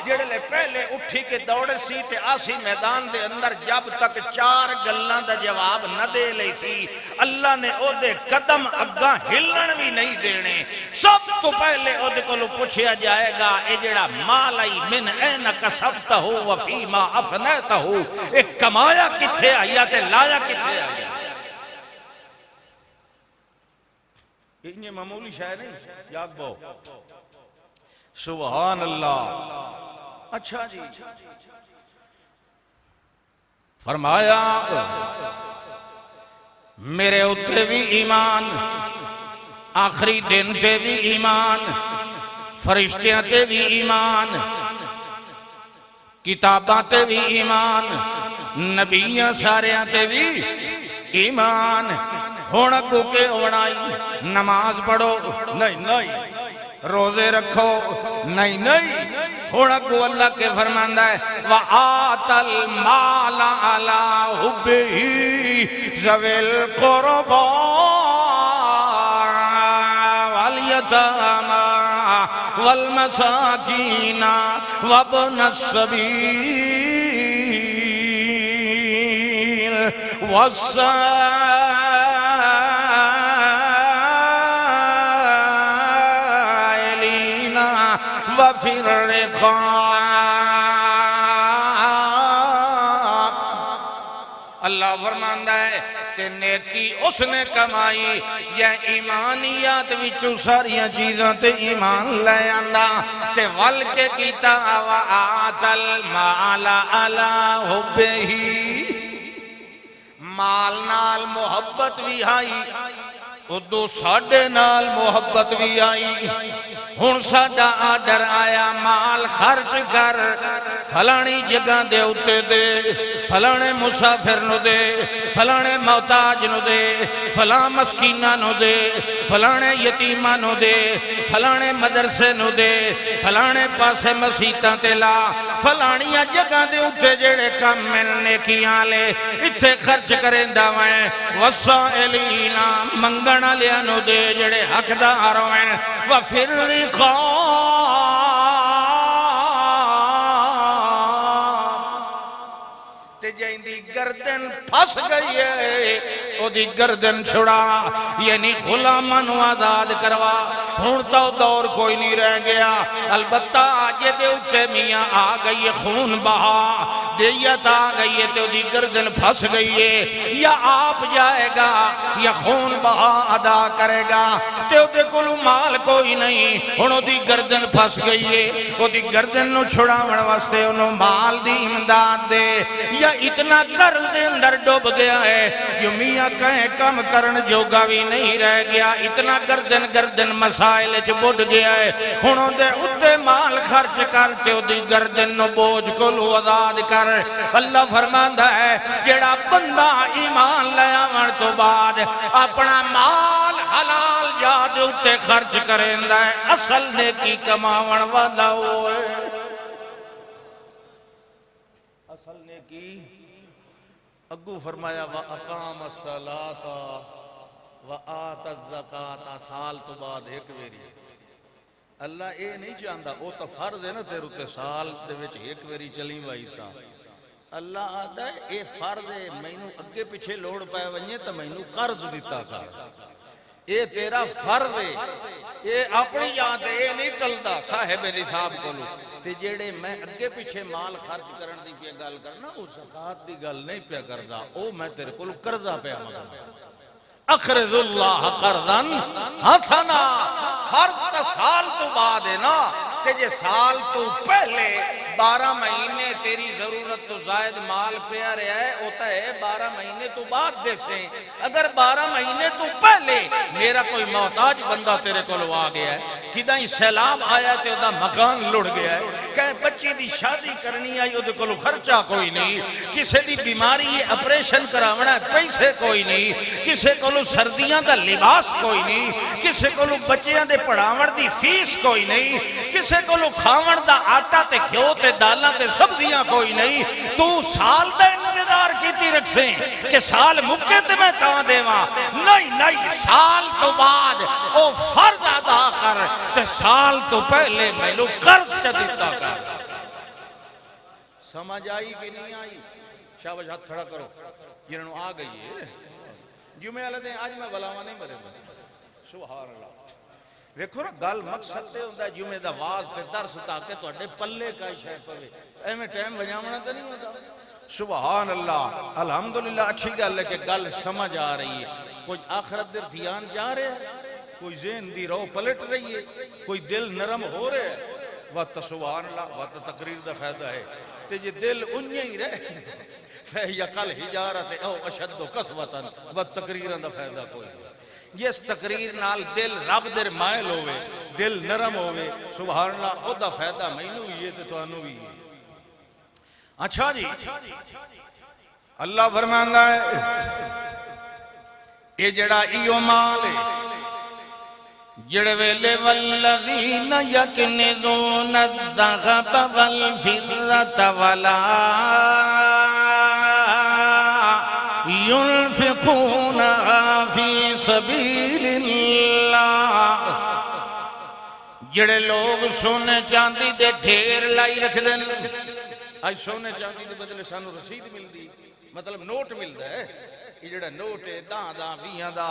جڑے لے پہلے اٹھی کے دوڑے سی تے آسی میدان دے اندر جب تک 4 گلاں دا جواب نہ دے لے سی، اللہ نے او دے قدم اگاں ہلن بھی نہیں دینے۔ سب تو پہلے او دے کو پوچھیا جائے گا اے جڑا مال آئی من این کسبتہ وفیما افنیتہ، ایک کمایا کتھے آیا تے لایا کتھے آیا۔ یہ معمولی شاید نہیں، یاد بہو سبحان اللہ۔ اچھا جی، فرمایا میرے اتے بھی ایمان، آخری دن تے بھی ایمان، فرشتیاں تے بھی ایمان، کتاباں تے بھی ایمان، نبیاں ساریاں تے بھی ایمان۔ ہونا کو کے اونائی نماز پڑھو نہیں نہیں، روزے رکھو نہیں نہیں، ہونا کو اللہ کے فرماندہ ہے وَآتَ الْمَالَ عَلَىٰ حُبِّهِ ذَوِي الْقُرْبَىٰ وَالْيَتَامَىٰ وَالْمَسَاكِينَ وَابْنَ السَّبِيلِ وَالسَّائِلِينَ وَفِي الرِّقَابِ۔ اللہ فرماندہ ہے تے نیکی اس نے کمائی، یا ایمانیات وچوں ساریاں چیزاں تے ایمان لے آندا، تے ول کے کیتا وآت المال علی حبہ، مال نال محبت بھی آئی، ادو ساڑھے نال محبت بھی آئی۔ ہن ساڈا آڈر آیا مال خرچ کر، فلانی جگہ دے اتے دے، فلانے مسافر نو دے، فلانے محتاج نو دے، فلان مسکینہ نو دے، فلانے یتیمہ نو دے، فلانے مدرسے نو دے، فلانے پاسے مسیتاں تے لا، فلانیاں جگہ دے اتے جڑے کم ملنے کیاں لے اتھے خرچ کریں دعوائیں۔ وَالسَّائِلِينَ منگنا لیا نو دے جڑے حق دارویں، وَفِي الرِّقَابِ، تے جائندی گردن پھس گئی ہے او دی گردن چھڑا، یعنی غلاماں نو آزاد کروا۔ ہون تو دور کوئی نہیں رہ گیا، البتہ آجے دے اتے میاں آ گئی خون بہا، دیت آ گئی ہے تو دی گردن پھس گئی ہے، یا آپ جائے گا یا خون بہا ادا کرے گا، تو دے کلو مال کوئی نہیں، انہوں دی گردن پھس گئی ہے، وہ دی گردن نو چھڑاون واسطے انہوں مال دی امداد دے، یا اتنا قرض دے اندر ڈوب گیا ہے جو میاں کہیں کم کرن جوگا بھی نہیں رہ گیا، اتنا گردن مسائل چ بڑھ گیا ہے، انہوں دے اتے مال خرچ کرتے ہو دی گردن نو بوجھ کو لو آزاد کر۔ اللہ فرماندہ ہے جڑا بندہ ایمان لیا من تو بعد اپنا مال حلال جاد اتے خرچ کرندہ ہے، اصل نیکی کماون والا ہوئے۔ اصل نیکی اگو فرمایا وَأَقَامَ الصَّلَاةَ وَآتَ الزَّكَاةَ، سال تو بعد ایک ویری۔ اللہ اے نہیں چاہندہ، وہ تو فرض ہے نا تیرے تے سال دے وچ ایک ویری چلی وائی سا۔ اللہ آدھا ہے اے فرض ہے، مینوں اگے پیچھے لوڑ پائے ونجے تو مینوں قرض دیتا کر، اے تیرا فرض ہے، اے اپنی یاد ہے، اے نہیں ٹلدا صاحب نصاب کولو۔ تے جڑے میں اگے پیچھے مال خرچ کرن دی پیا گل کرنا، او زکات دی گل نہیں پیا کردا، او میں تیرے کولو قرضہ پیا منگدا۔ اقرض اللہ قرضا حسنا، فرض تا سال تو بعد ہے نا، تے جے سال تو پہلے 12 مہینے تیری ضرورت تو زائد مال پیا رہا ہے، ہوتا ہے 12 مہینے تو بعد دے سے، اگر 12 مہینے تو پہلے میرا کوئی محتاج بندہ تیرے کو لو آ گیا ہے، کدھا ہی سیلاب آیا تے دا مکان لڑ گیا ہے، کہ بچی دی شادی کرنی آئی وہ کو خرچہ کوئی نہیں، کسے دی بیماری ہے اپریشن کراونا ہے پیسے کوئی نہیں، کسے کو سردیاں دا لباس کوئی نہیں، کسے کو بچیاں دے پڑھاون دی فیس کوئی نہیں، کسے کو کھاون دا آٹا تے گھیو تے دالاں تے سبزیاں کوئی نہیں، تو سال دا انتظار کیتی رکھ سے کہ سال مکے تے میں تاں دیواں، نہیں سال تو بعد او فرض ادا کر تے سال تو پہلے میں لو قرض چا دیتا کر۔ سمجھ آئی کہ نہیں آئی؟ شاباش ہاتھ کھڑا کرو، جنہوں آ گئی ہے جمعہ والے دن، آج میں بلاوا نہیں مرے سبحان اللہ۔ ویکھو نا گل مقصد تے ہوندا ہے جمعے دا واز تے درس تاکہ تواڈے پلے کا شے پوے، ایویں ٹائم وجاونا تے نہیں ہوتا۔ سبحان اللہ، الحمدللہ، اچھی گل ہے کہ گل سمجھ آ رہی ہے، کوئی آخرت در دھیان جا رہے ہے، کوئی ذہن دی رو پلٹ رہی ہے، کوئی دل نرم ہو رہے ہے، وقت سبحان اللہ، وقت تقریر دا فائدہ ہے، تے جے دل انجے ہی رہے فَيَقَلْ حِجَارَتِ او اشد قسوتاً و تقریران دا فائدہ کوئی نہیں۔ جس تقریر نال دل رب در مائل ہوئے، دل نرم ہوئے، سبحان اللہ، او دا فائدہ مینوں بھی یہ تے تو انو بھی یہ۔ اچھا جی، اللہ فرماندا ہے اے جڑا ایو مال ہے جڑے ویلے والذین یکنزون الذھب والفضة ولا ينفقونها في سبيل اللہ، جڑے لوگ سونے چاندی دے ڈھیر لائی رکھ دیں، آج سونے چاندی دے بدلے سانو رسید مل دی، مطلب نوٹ مل دا ہے، یہ جڑا نوٹ ہے داں ویہاں دا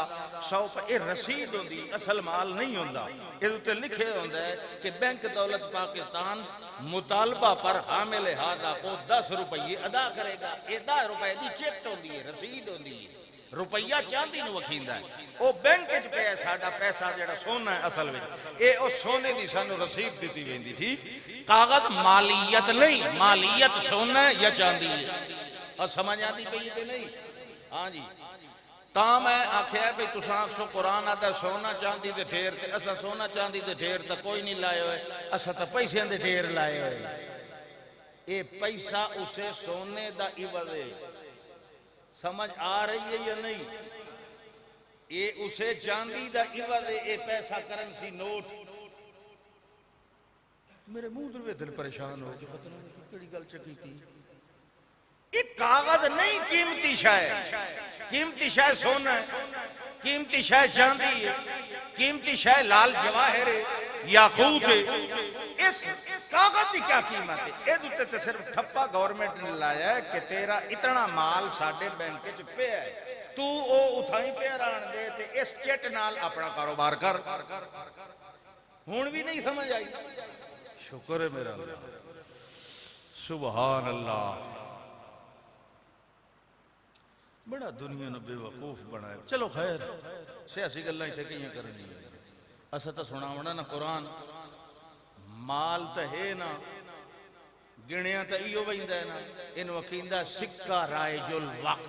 100 یہ رسید ہوندی، اصل مال نہیں ہوندا، یہ تے لکھے ہوندا ہے کہ بینک دولت پاکستان مطالبہ پر حامل ہادہ کو 10 روپئے ادا کرے گا، یہ 10 روپئے دی چیک ہوندی ہے، رسید ہوندی ہے، روپیہ چاندی نو وکھیندا ہے، او بینک وچ پیا ساڈا پیسہ جڑا سونا ہے اصل وچ، اے او سونے دی سانو رسید دتی ویندی، ٹھیک، کاغذ مالیت نہیں، مالیت سونا ہے یا چاندی ہے، اور سمجھ آتی پئی کہ نہیں؟ ہاں جی، تاں میں آکھیا ہے بھئی تساں آکھسو قرآن آدھا سونا چاندی دے ڈھیر تے اسا سونا چاندی دے ڈھیر تا کوئی نہیں لائے ہوئے، اسا تا پیسے دے ڈھیر لائے ہوئے، اے پیسہ اسے سونے دا عوض ہے، سمجھ آ رہی ہے یا نہیں؟ اے اسے چاندی دا عوض ہے، اے پیسہ کرنسی نوٹ، میرے منہ دروے دل پریشان ہو کہ پتہ نہیں کڑی گل چکی تھی، ایک کاغذ نہیں قیمتی شاہ، قیمتی شاہ سونا ہے، قیمتی شاہ چاندی ہے، قیمتی شاہ لال جواہر ہے، یاقوت ہے، اس کاغذ دی کیا قیمت ہے؟ اے دوتے تے صرف ٹھپا گورنمنٹ نے لایا ہے کہ تیرا اتنا مال ساڑھے بینک چ پہ ہے، تو او اتھائی پہ ران دے تے اس چٹ نال اپنا کاروبار کر، ہون بھی نہیں سمجھ آئی، شکر ہے میرا اللہ، سبحان اللہ، بڑا دنیا نے بے وقوف بنایا، چلو خیر سیاسی گلہ ہی تھے کہیں کرنی ہے، اسا تا سنا ہونا نا قرآن، مال تا ہے نا، گنیاں تا ایو بہندہ ہے نا، ان وقیندہ سکہ رائج الوقت،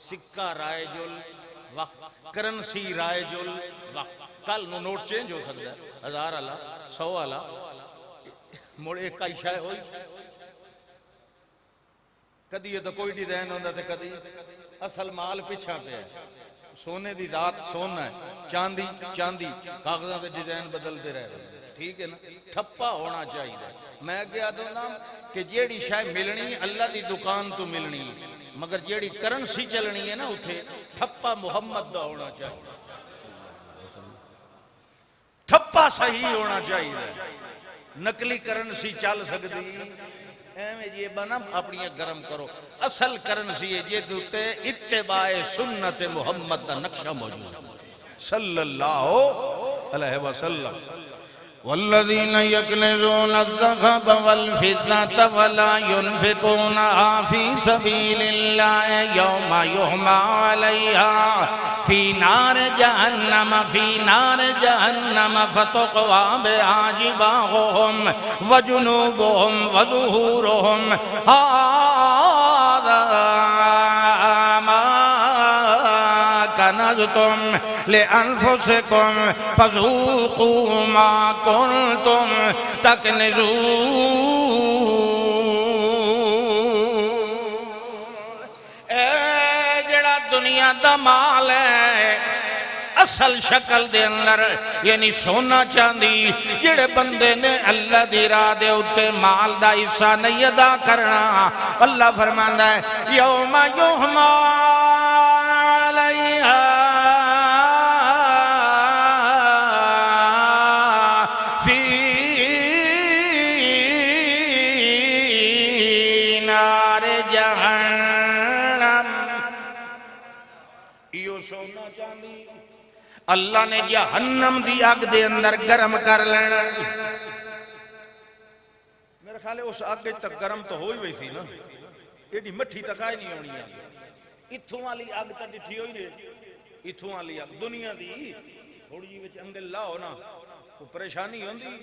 سکہ رائج الوقت، کرنسی رائج الوقت، کل نوٹ چینج ہو سکتا ہے، 1000 والا 100 والا، موڑ ایک کا اشاہ ہوئی، کدی یہ تو کوئی ڈیزائن ہوندہ تھے کدی اصل مال پیچھا پہ ہے، سونے دی ذات سونا ہے، چاندی چاندی، کاغذاں دے ڈیزائن بدلتے رہے، ٹھیک ہے نا، ٹھپا ہونا چاہیے۔ میں کیا دوں کہ جیڑی شاید ملنی اللہ دی دکان تو ملنی ہے، مگر جیڑی کرنسی چلنی ہے نا اتھے ٹھپا محمد دا ہونا چاہیے، ٹھپا صحیح ہونا چاہیے، نقلی کرنسی چل سکتی ایویں یہ بنا اپنی گرم کرو، اصل کرنسی ہے یہ دوتے اتباع سنت محمد دا نقشہ موجود صلی اللہ علیہ وسلم۔ والذین یکنزون الذهب والفضة ولا ينفقونها في سبيل الله يوم يحمى عليها في نار جهنم فتقوى بها جباههم وجنوبهم وظهورهم هذا ما كنزتم لأنفسكم فذوقوا ما كنتم تكنزون۔ اے جڑا دنیا دا مال ہے اصل شکل دے اندر یعنی سونا چاندی جڑے بندے نے اللہ دی راہ دے اتے مال دا حصہ نہیں ادا کرنا، اللہ فرماندا ہے یوم یحمى علیہا فی نار جہنم۔ یہ سونا چاندی اللہ نے جہنم دی آگ دے اندر گرم کر لینا۔ میرے خیال ہے اس آگ تک گرم تو ہوئی ہوئی تھی نا، ایڈی مٹھی تک آئی نہیں ہونی آگ، اتھوں والی آگ تک ڈٹھی ہوئی نہیں، اتھوں والی آگ دنیا دی تھوڑی جی وچ انگل لاؤ نا تو پریشانی ہوندی،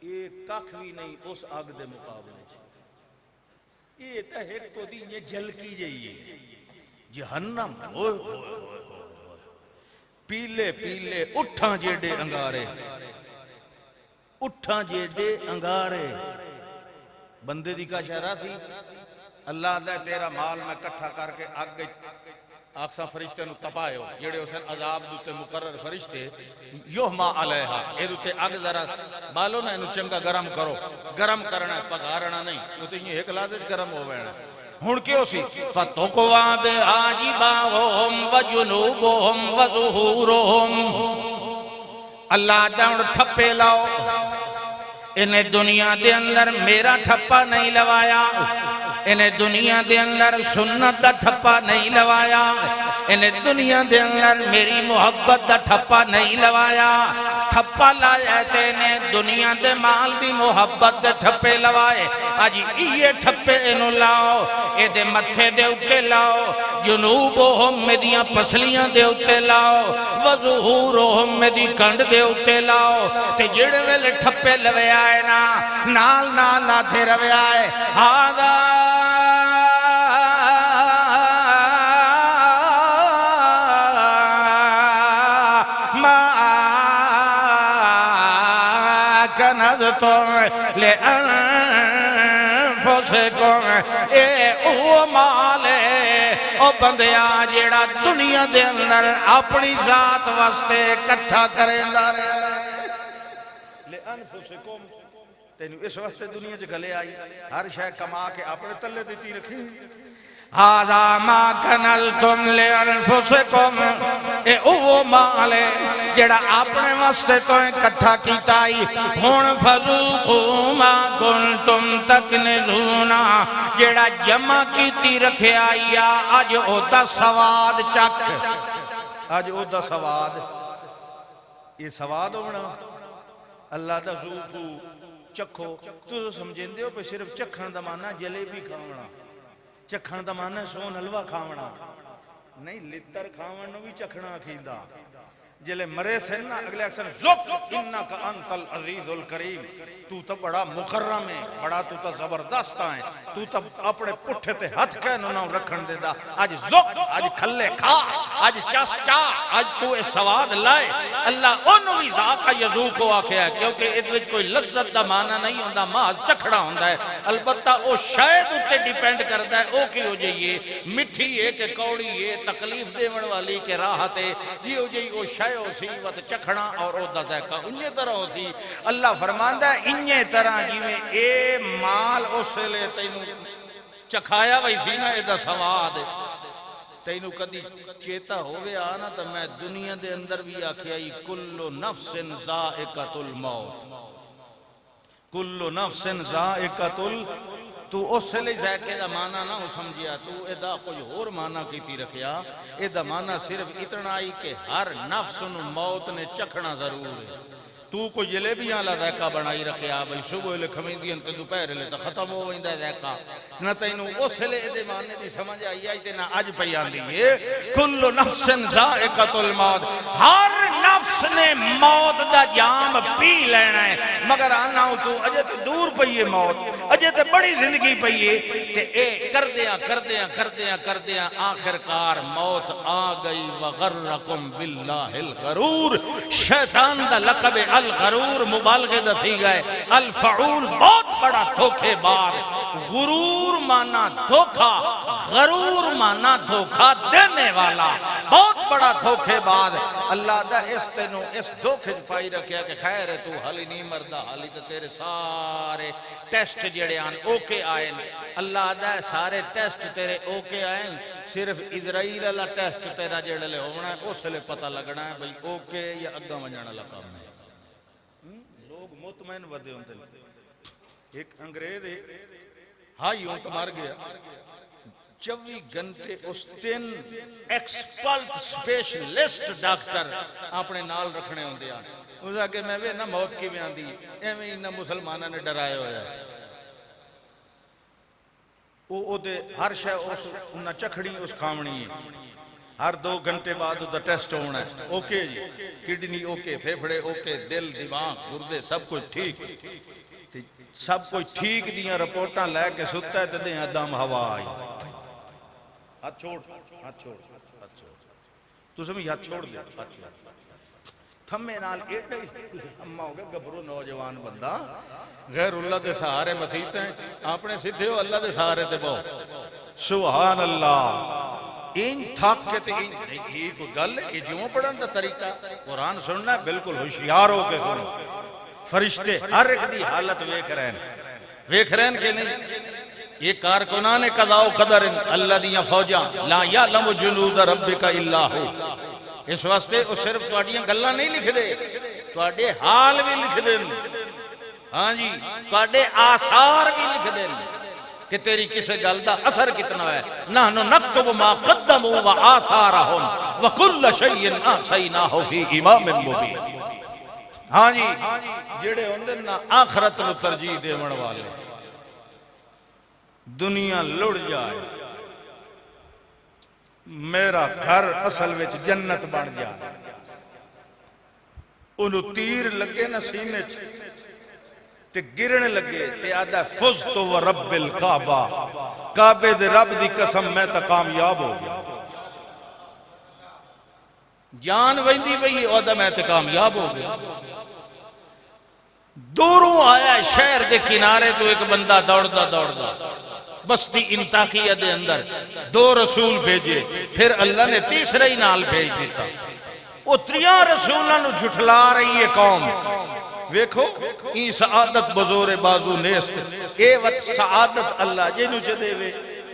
یہ کاکھ بھی نہیں اس آگ دے مقابلے چ۔ یہ تے ایک کو دی یہ جھلکی جائیے جہنم ہوئے پیلے پیلے اٹھاں جیڑے انگارے، اٹھاں جیڑے انگارے۔ بندے دی کا شہرہ تھی اللہ دے تیرا مال میں کٹھا کر کے آگے آکسا فرشتے نو تپائے ہو جیڑے اسے عذاب دوتے مقرر فرشتے یحمى علیہا، اے دوتے آگ ذرا بالو نا انو چنگا گرم کرو، گرم کرنا ہے پکارنا نہیں، دوتے یہ ایک لازج گرم ہو بینا ہون کیوں سی فَتُقْوَى بِهَا جِبَاهُهُمْ وَجُنُوبُهُمْ وَظُهُورُهُمْ۔ اللہ داؤں ٹھپے لاؤ، انہیں دنیا دے اندر میرا ٹھپا نہیں لوایا، انہیں دنیا دے اندر سنت دا ٹھپا نہیں لوایا، انہیں دنیا دے اندر میری محبت دا ٹھپا نہیں لوایا، ٹھپا لایا تے انہیں دنیا دے مال دی محبت دے ٹھپے لوائے۔ آج یہ ٹھپے انہوں لاؤ، اے دے متھے دے اتے لاؤ، جنوبہم میں دیاں پسلیاں دے اتے لاؤ، وظہورہم میں دی کنڈ دے اتے لاؤ، تے جڑے ویلے ٹھپے لوے آئے نا نال نال آتے روے آئے آدھا کنزتم لأنفسکم، اے او مال ہے او بندیا جیڑا دنیا دے اندر اپنی ذات واسطے کٹھا کریں دارے لأنفسکم، تینو اس واسطے دنیا جے گلے آئی ہر شے کما کے اپنے تلے دیتی رکھی۔ هَذَا مَا كَنَزْتُمْ لِأَنفُسِكُمْ، اے او مال ہے جڑا اپنے واسطے تو اکٹھا کیتا ہی ہون فَذُوقُوا مَا كُنْتُمْ تَكْنِزُونَ، جڑا جمع کیتی رکھے آئی آج او دا سواد چک، آج او دا سواد، یہ سواد ہونا اللہ دا ذوقو چکھو، تو سمجھیں دے ہو پہ صرف چکھن دا معنی جلیبی کھاونا، چکھن دا معنی سون حلوہ کھاونا نہیں، لتر کھاونا بھی چکھنا کھیندا جلے مرے سے نا اگلے اکثر زق انکا انت العزیز الکریم، تو تا بڑا مکرم ہے، بڑا تو تا زبردست ہے، تو تا اپنے پٹھے تے ہتھ کہنو نہ رکھن دے دا، آج زق، آج کھلے کھا، آج چاس چا، آج تو اے سواد لائے۔ اللہ انہوں بھی ذاقہ یذوق کو آکھے ہے کیونکہ ادوج کوئی لذت دا معنی نہیں ہوندہ، محض چکھڑا ہوندہ ہے، البتہ او شاید اتے ڈیپینڈ کرتا ہے او کی ہو جائیے مٹھی ہے کہ کوڑی ہے، تکلیف دیون والی کے راحت ہے، یہ ہو جائیے او شاید ہو سی وقت چکھنا اور او دا ذائقہ انہی طرح ہو سی۔ اللہ فرماندہ ہے انہی طرح جیویں اے مال اسے لے تینوں چکھایا وہی فینا اے دا سواد تینوں کدی چیتا ہوئے آنا تو میں دنیا دے اندر بھی آکھیا ہی کل نفس ذائقۃ الموت، کل نفس ذائقۃ تو اس سے لئے ذائقے دا معنی نہ ہو سمجھیا، تو ادا کوئی اور معنی کیتی رکھیا، ادا معنی صرف اتنا ہی کہ ہر نفس موت نے چکھنا ضرور ہے، تو کو جلیبیاں والا ذائقہ بنائی رکھیا بھئی صبح لے کھویندی تے دوپہر لے تے ختم ہو ویندا ذائقہ نہ تینوں اس لے دے معنی دی سمجھ آئی تے نہ اج پئی آندی ہے کل نفس ذائقۃ الموت ہر نفس نے موت دا جام پی لینا ہے مگر آنا تو اجے تے دور پئی ہے موت اجے تے بڑی زندگی پئی ہے تے اے کردیاں آخر کار موت آ گئی وغرکم باللہ الغرور شیطان دا لقب الغرور مبالغے دسی گئے الفعول بہت بڑا دھوکے بار غرور مانا دھوکا غرور مانا دھوکا دینے والا بہت بڑا دھوکے بعد اللہ دا اس تینوں اس دھوکے پائی رکھیا کہ خیر ہے تو حالی نہیں مردہ حالی تو تیرے سارے ٹیسٹ جڑے آن اوکے آئیں اللہ دا سارے ٹیسٹ تیرے اوکے آئیں صرف اسرائیل اللہ ٹیسٹ تیرا جڑے لے ہونا ہے اس لئے پتہ لگنا ہے بھئی اوکے یا اگا منجانا لگا میں لوگ مطمئن ودے ہوتے ایک انگریز ہائی ہوں تو مار گیا 24 گھنٹے اس تین ایکسپلٹ سپیشلسٹ ڈاکٹر اپنے نال رکھنے ہوں دیا اس آگے میں بھی نہ موت کی بیان دی ایویں نہ مسلمانہ نے ڈرائے ہویا ہے وہ دے ہر شے اس انہا چکھڑی اس کھامنی ہے ہر 2 گھنٹے بعد دا ٹیسٹ ہونا ہے اوکے جی کڈنی اوکے پھیپھڑے اوکے دل دماغ گردے سب کچھ ٹھیک سب کچھ ٹھیک دیاں رپورٹاں لے کے ستا ہے تو دیاں دم ہوا آئی ہاتھ چھوڑ تو سمجھ ہاتھ چھوڑ دیا تھمے نال ایک ہمہ ہو گیا گبرو نوجوان بندہ غیر اللہ دے سہارے مسیحت ہیں اپنے سدھے ہو اللہ دے سہارے تے بہو سبحان اللہ این تھاک کے تے یہ کوئی گل یہ جیوں پڑھن دا طریقہ قرآن سننا ہے بالکل ہوشیار ہو کے سنو فرشتے ہر ایک دی حالت ویکھ رہن کے نہیں یہ کارکنان قضاء و قدر اللہ دیاں فوجاں لا یعلم جنود ربک الا ہو اس واسطے وہ صرف توڑیاں گلہ نہیں لکھ دے توڑے حال بھی لکھ دے ہاں جی توڑے آثار بھی لکھ دے کہ تیری کسے گل دا اثر کتنا ہے نحنو نکتب ما قدموا و آثارہم وکل شیئن آسیناہو فی امام مبین ہاں جی جڑے ہوندن نا آخرت نو ترجیح دے من والے دنیا لڑ جائے میرا گھر اصل وچ جنت بن جائے انہوں تیر لگے نا سینے تے گرنے لگے تے آدھا فزتو و رب الکعبہ کعبے دے رب دی قسم میں تا کامیاب ہو گیا جان ویندی وہی آدھا میں تا کامیاب ہو گیا دوروں آیا شہر دے کنارے تو ایک بندہ دوڑدا بستی انتاکیہ دے اندر 2 رسول بھیجے پھر اللہ نے تیسرے ہی نال بھیج دیتا وہ 3 رسولوں نے جھٹلا رہی ہے قوم ویکھو این سعادت بزور بازو نیست اے وقت سعادت اللہ جنو چدے وے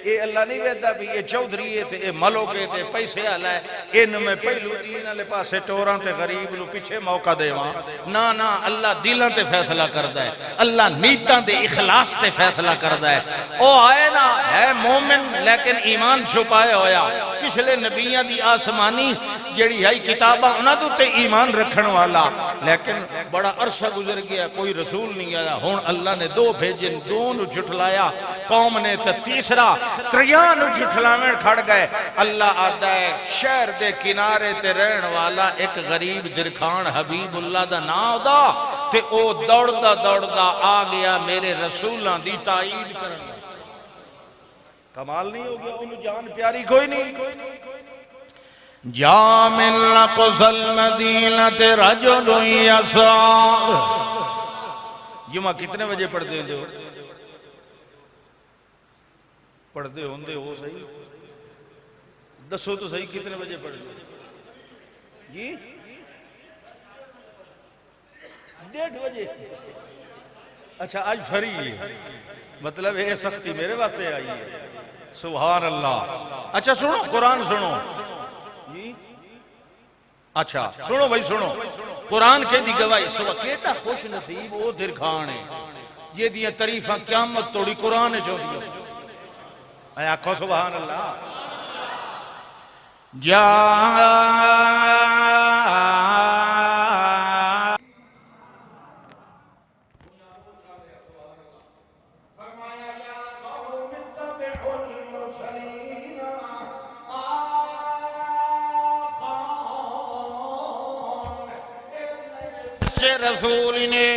اے اللہ نہیں ویدہ بھی یہ چودھری ہے تے اے ملوکے تے پیسے آلہ ہے ان میں پہلو دین علی پاسے ٹوراں تے غریب لو پیچھے موقع دے وہاں نا اللہ دلوں تے فیصلہ کردہ ہے اللہ نیتاں دے اخلاص تے فیصلہ کردہ ہے او آئے نا ہے مومن لیکن ایمان چھپائے ہویا پچھلے نبیاں دی آسمانی جڑی ہے کتابہ انہاں تو تے ایمان رکھن والا لیکن بڑا عرصہ گزر گیا کوئی رسول نہیں آیا ہون اللہ نے 2 بھیجن 2 نو جھٹلایا قوم نے تے تیسرا 3 نو جھٹلاویں کھڑ گئے اللہ آدھا ہے شہر دے کنارے تے رہن والا ایک غریب درکھان حبیب اللہ دا نام دا تے او دوڑدا آ گیا میرے رسولاں دی تائید کرنا کمال نہیں ہو گیا انہوں جان پیاری کوئی نہیں جامل قصل مدینہ تے رجل یسار جمعہ کتنے بجے پڑھ دیں جو پڑھ دے ہوندے ہو صحیح دسو تو صحیح کتنے بجے پڑھ دیں جی 1:30 بجے اچھا آج فری ہے مطلب یہ سختی میرے واسطے آئی ہے سبحان اللہ اچھا سنو قرآن سنو اچھا سنو بھائی سنو قرآن کے دی گواہی سوا کیتا خوش نصیب او درخان ہے یہ دیا تعریفاں قیامت توڑی قرآن ہے جو دیا اے آکھو سبحان اللہ المرسلین رسول نے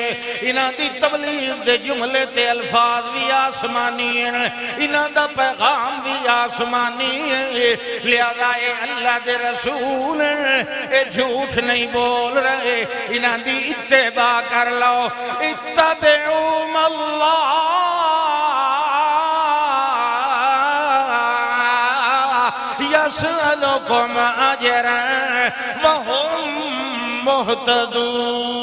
انہاں دی تبلیغ دے جملے تے الفاظ بھی آسمانی ہیں، انہاں دا پیغام بھی آسمانی ہے، لہذا اے اللہ دے رسول اے جھوٹ نہیں بول رہے، انہاں دی اتباع کر لو، اتبعوا اللہ یسألکم اجرا وہم مہتدون۔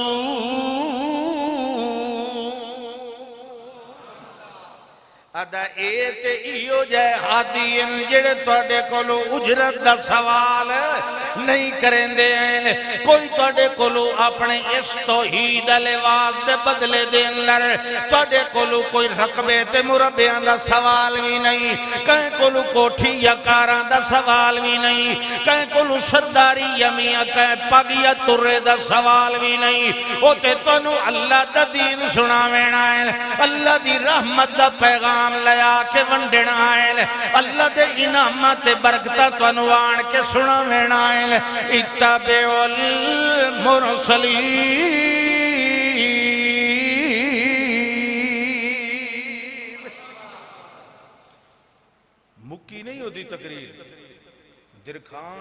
ادا اے تے ایو جائے حادین جڑے توڑے کولو اجرت دا سوال نہیں کریں دے ہیں، کوئی توڑے کولو اپنے اس توحید لواز دے بدلے دین لر، توڑے کولو کوئی رقبے تے مربیاں دا سوال بھی نہیں، کہیں کولو کوٹھی یا کاراں دا سوال بھی نہیں، کہیں کولو سرداری یا میاں کہیں پگ یا ترے دا سوال بھی نہیں، او تے تنو اللہ دا دین سنا وینا ہے، اللہ دی رحمت دا پیغام لیا کے ونڈن آئل، اللہ دے انعامات برکتہ تنوان کے سنا وین آئل، اتبعوا المرسلین۔ مکی نہیں ہوتی تقریر، درکھان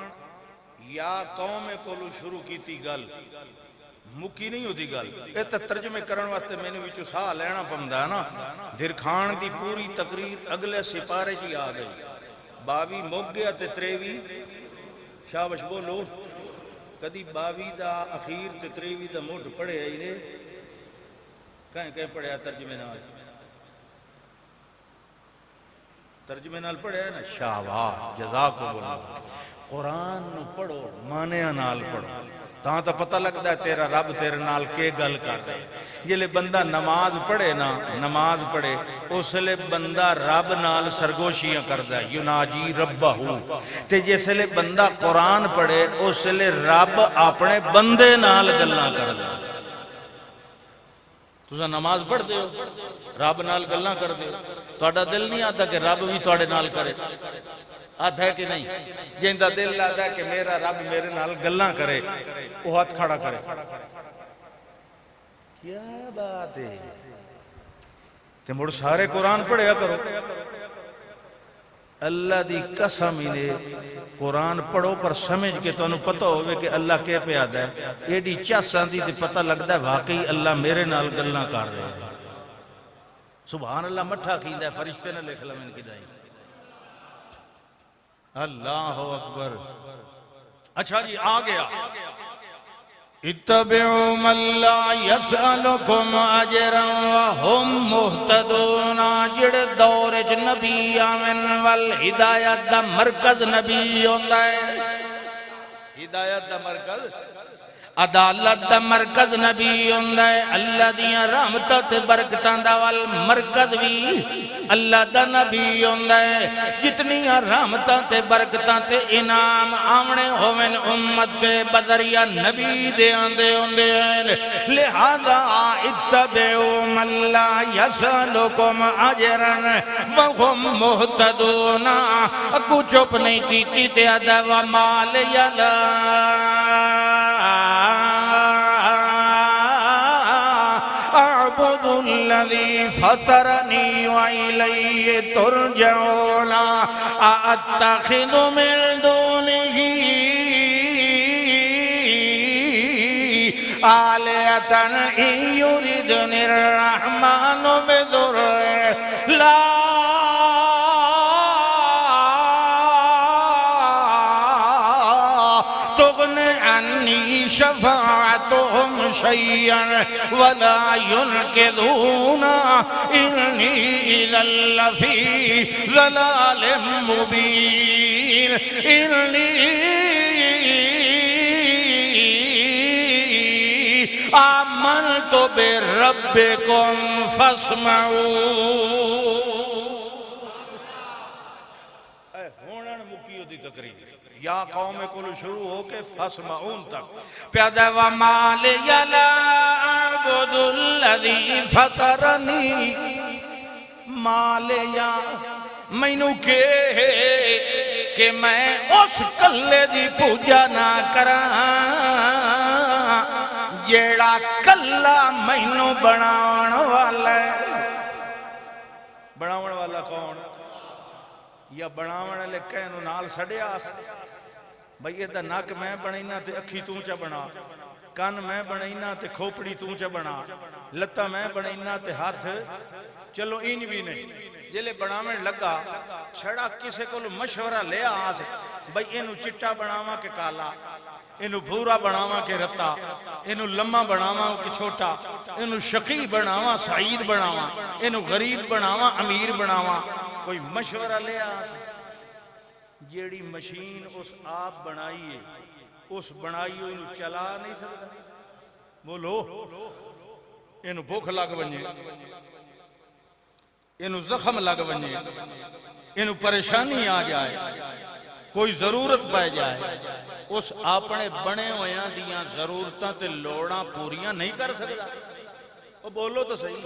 یا قوم کولو شروع کی تھی گل مکی نہیں ہوتی گل، اے تے ترجمے کرن واسطے میں نے وچو ساہ لینا پمدا ہے نا، درکھان دی پوری تقریر اگلے سپارے جی آ گئی، 22 مک گیا تے 23 شابش بولو، کدی 22 دا اخیر تے 23 دا موٹ پڑھے آئی دے، کہیں پڑھے ترجمے نال، ترجمے نال پڑھے نا، شاباش جزاکم اللہ، قرآن نو پڑھو مانیاں نال پڑھو، تاں تا پتہ لگتا ہے تیرا رب تیرے نال کے گل کر رہے، جلے بندہ نماز پڑھے نا، نماز پڑھے اس لئے بندہ رب نال سرگوشیاں کردہ ہے، یناجی ربہو، تے جس لئے بندہ قرآن پڑھے اس لئے رب اپنے بندے نال گلنا کردہ ہے۔ تُسا نماز پڑھ دے ہو، رب نال گلنا کر دے ہو، توڑا دل نہیں آتا کہ رب بھی توڑے نال کرے، آتا ہے کہ نہیں؟ جیندہ دل آتا ہے کہ میرا رب میرے نال گلنا کرے، وہ ہاتھ کھڑا کرے، کیا بات ہے؟ تے مڑ سارے قرآن پڑھیا کرو، اللہ دی قسم انہیں قرآن پڑھو پر سمجھ کے تو انہوں پتہ ہوئے کہ اللہ کے پیادہ ہے، یہ دی چاسان دی پتہ لگتا ہے واقعی اللہ میرے نال گلنا کر رہے ہیں، سبحان اللہ مٹھا کیندہ ہے، فرشتے نے لکھ لمن کی دائی، اللہ اکبر۔ اچھا جی آ گیا، اتبعوا من لا يسألكم اجرا وهم مهتدون، جڑے دورج نبی آمن والہدایت دا مرکز نبی ہوتا ہے، ہدایت دا مرکز عدالت دا مرکز نبی ہوتا ہے، اللہ دیاں رحمتت برکتان دا والمرکز بھی اللہ دا نبی ہوتا ہے، جتنیاں رحمتت برکتان تے انعام آمنے ہومن امت تے بدریہ نبی دے آندے ہوندے ہیں، لہذا اتبعوا من لا یسألکم اجرا وهم مہتدون، اگو چپ نہیں کیتی تے ادا ومال یلا اعبد الذی فطرنی وإلیہ ترجعون، اتخذ من دونہ آلہۃ ان یردنی الرحمن بضر لا شفاعتهم شيئا ولا ينقذون إني إذا لفي ضلال مبين، إني آمنت بربكم فاسمعوا۔ یا قوم کل شروع ہو کے فاسمعون تک پیادہ وَمَا لِيَ لَا أَعْبُدُ الَّذِي فَطَرَنِي، مَا لِيَ مینوں کہ میں اس کلے دی پوجا نہ کراں جیڑا کلا مینوں بناون والا ہے۔ بناون والا کون؟ یا بناون والے کہنوں نال سڑیا بھئی یہ دا نک میں بنائینا تے اکھی تو چا بنا، کان میں بنائینا تے کھوپڑی تو چا بنا، لتا میں بنائینا تے ہاتھ، چلو این بھی نہیں جلے بناویں لگا چھڑا کسے کو مشورہ لے آس بھئی اینو چٹا بناواں کہ کالا، اینو بھورا بناواں کہ رتا، اینو لمہ بناواں کہ چھوٹا، اینو شقی بناواں سعید بناواں، اینو غریب بناواں امیر بناواں، کوئی مشورہ لے آس۔ جیڑی مشین اس آپ بنائیے اس بنائیو اینو چلا نہیں سکتا، بولو اینو بھوک لگ ونجے، اینو زخم لگ ونجے، اینو پریشانی آ جائے، کوئی ضرورت پہ جائے، اس اپنے بنے ہویاں دیاں ضرورتاں تے لوڑاں پوریاں نہیں کر سکتا۔ وہ بولو تو صحیح،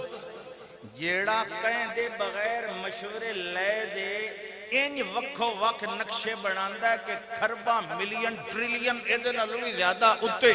جیڑا کہیں دے بغیر مشورے لے دے انج وقو وقت نقشے بناندہ ہے کہ کھرباں ملین ٹریلین ایدن علوی زیادہ اتے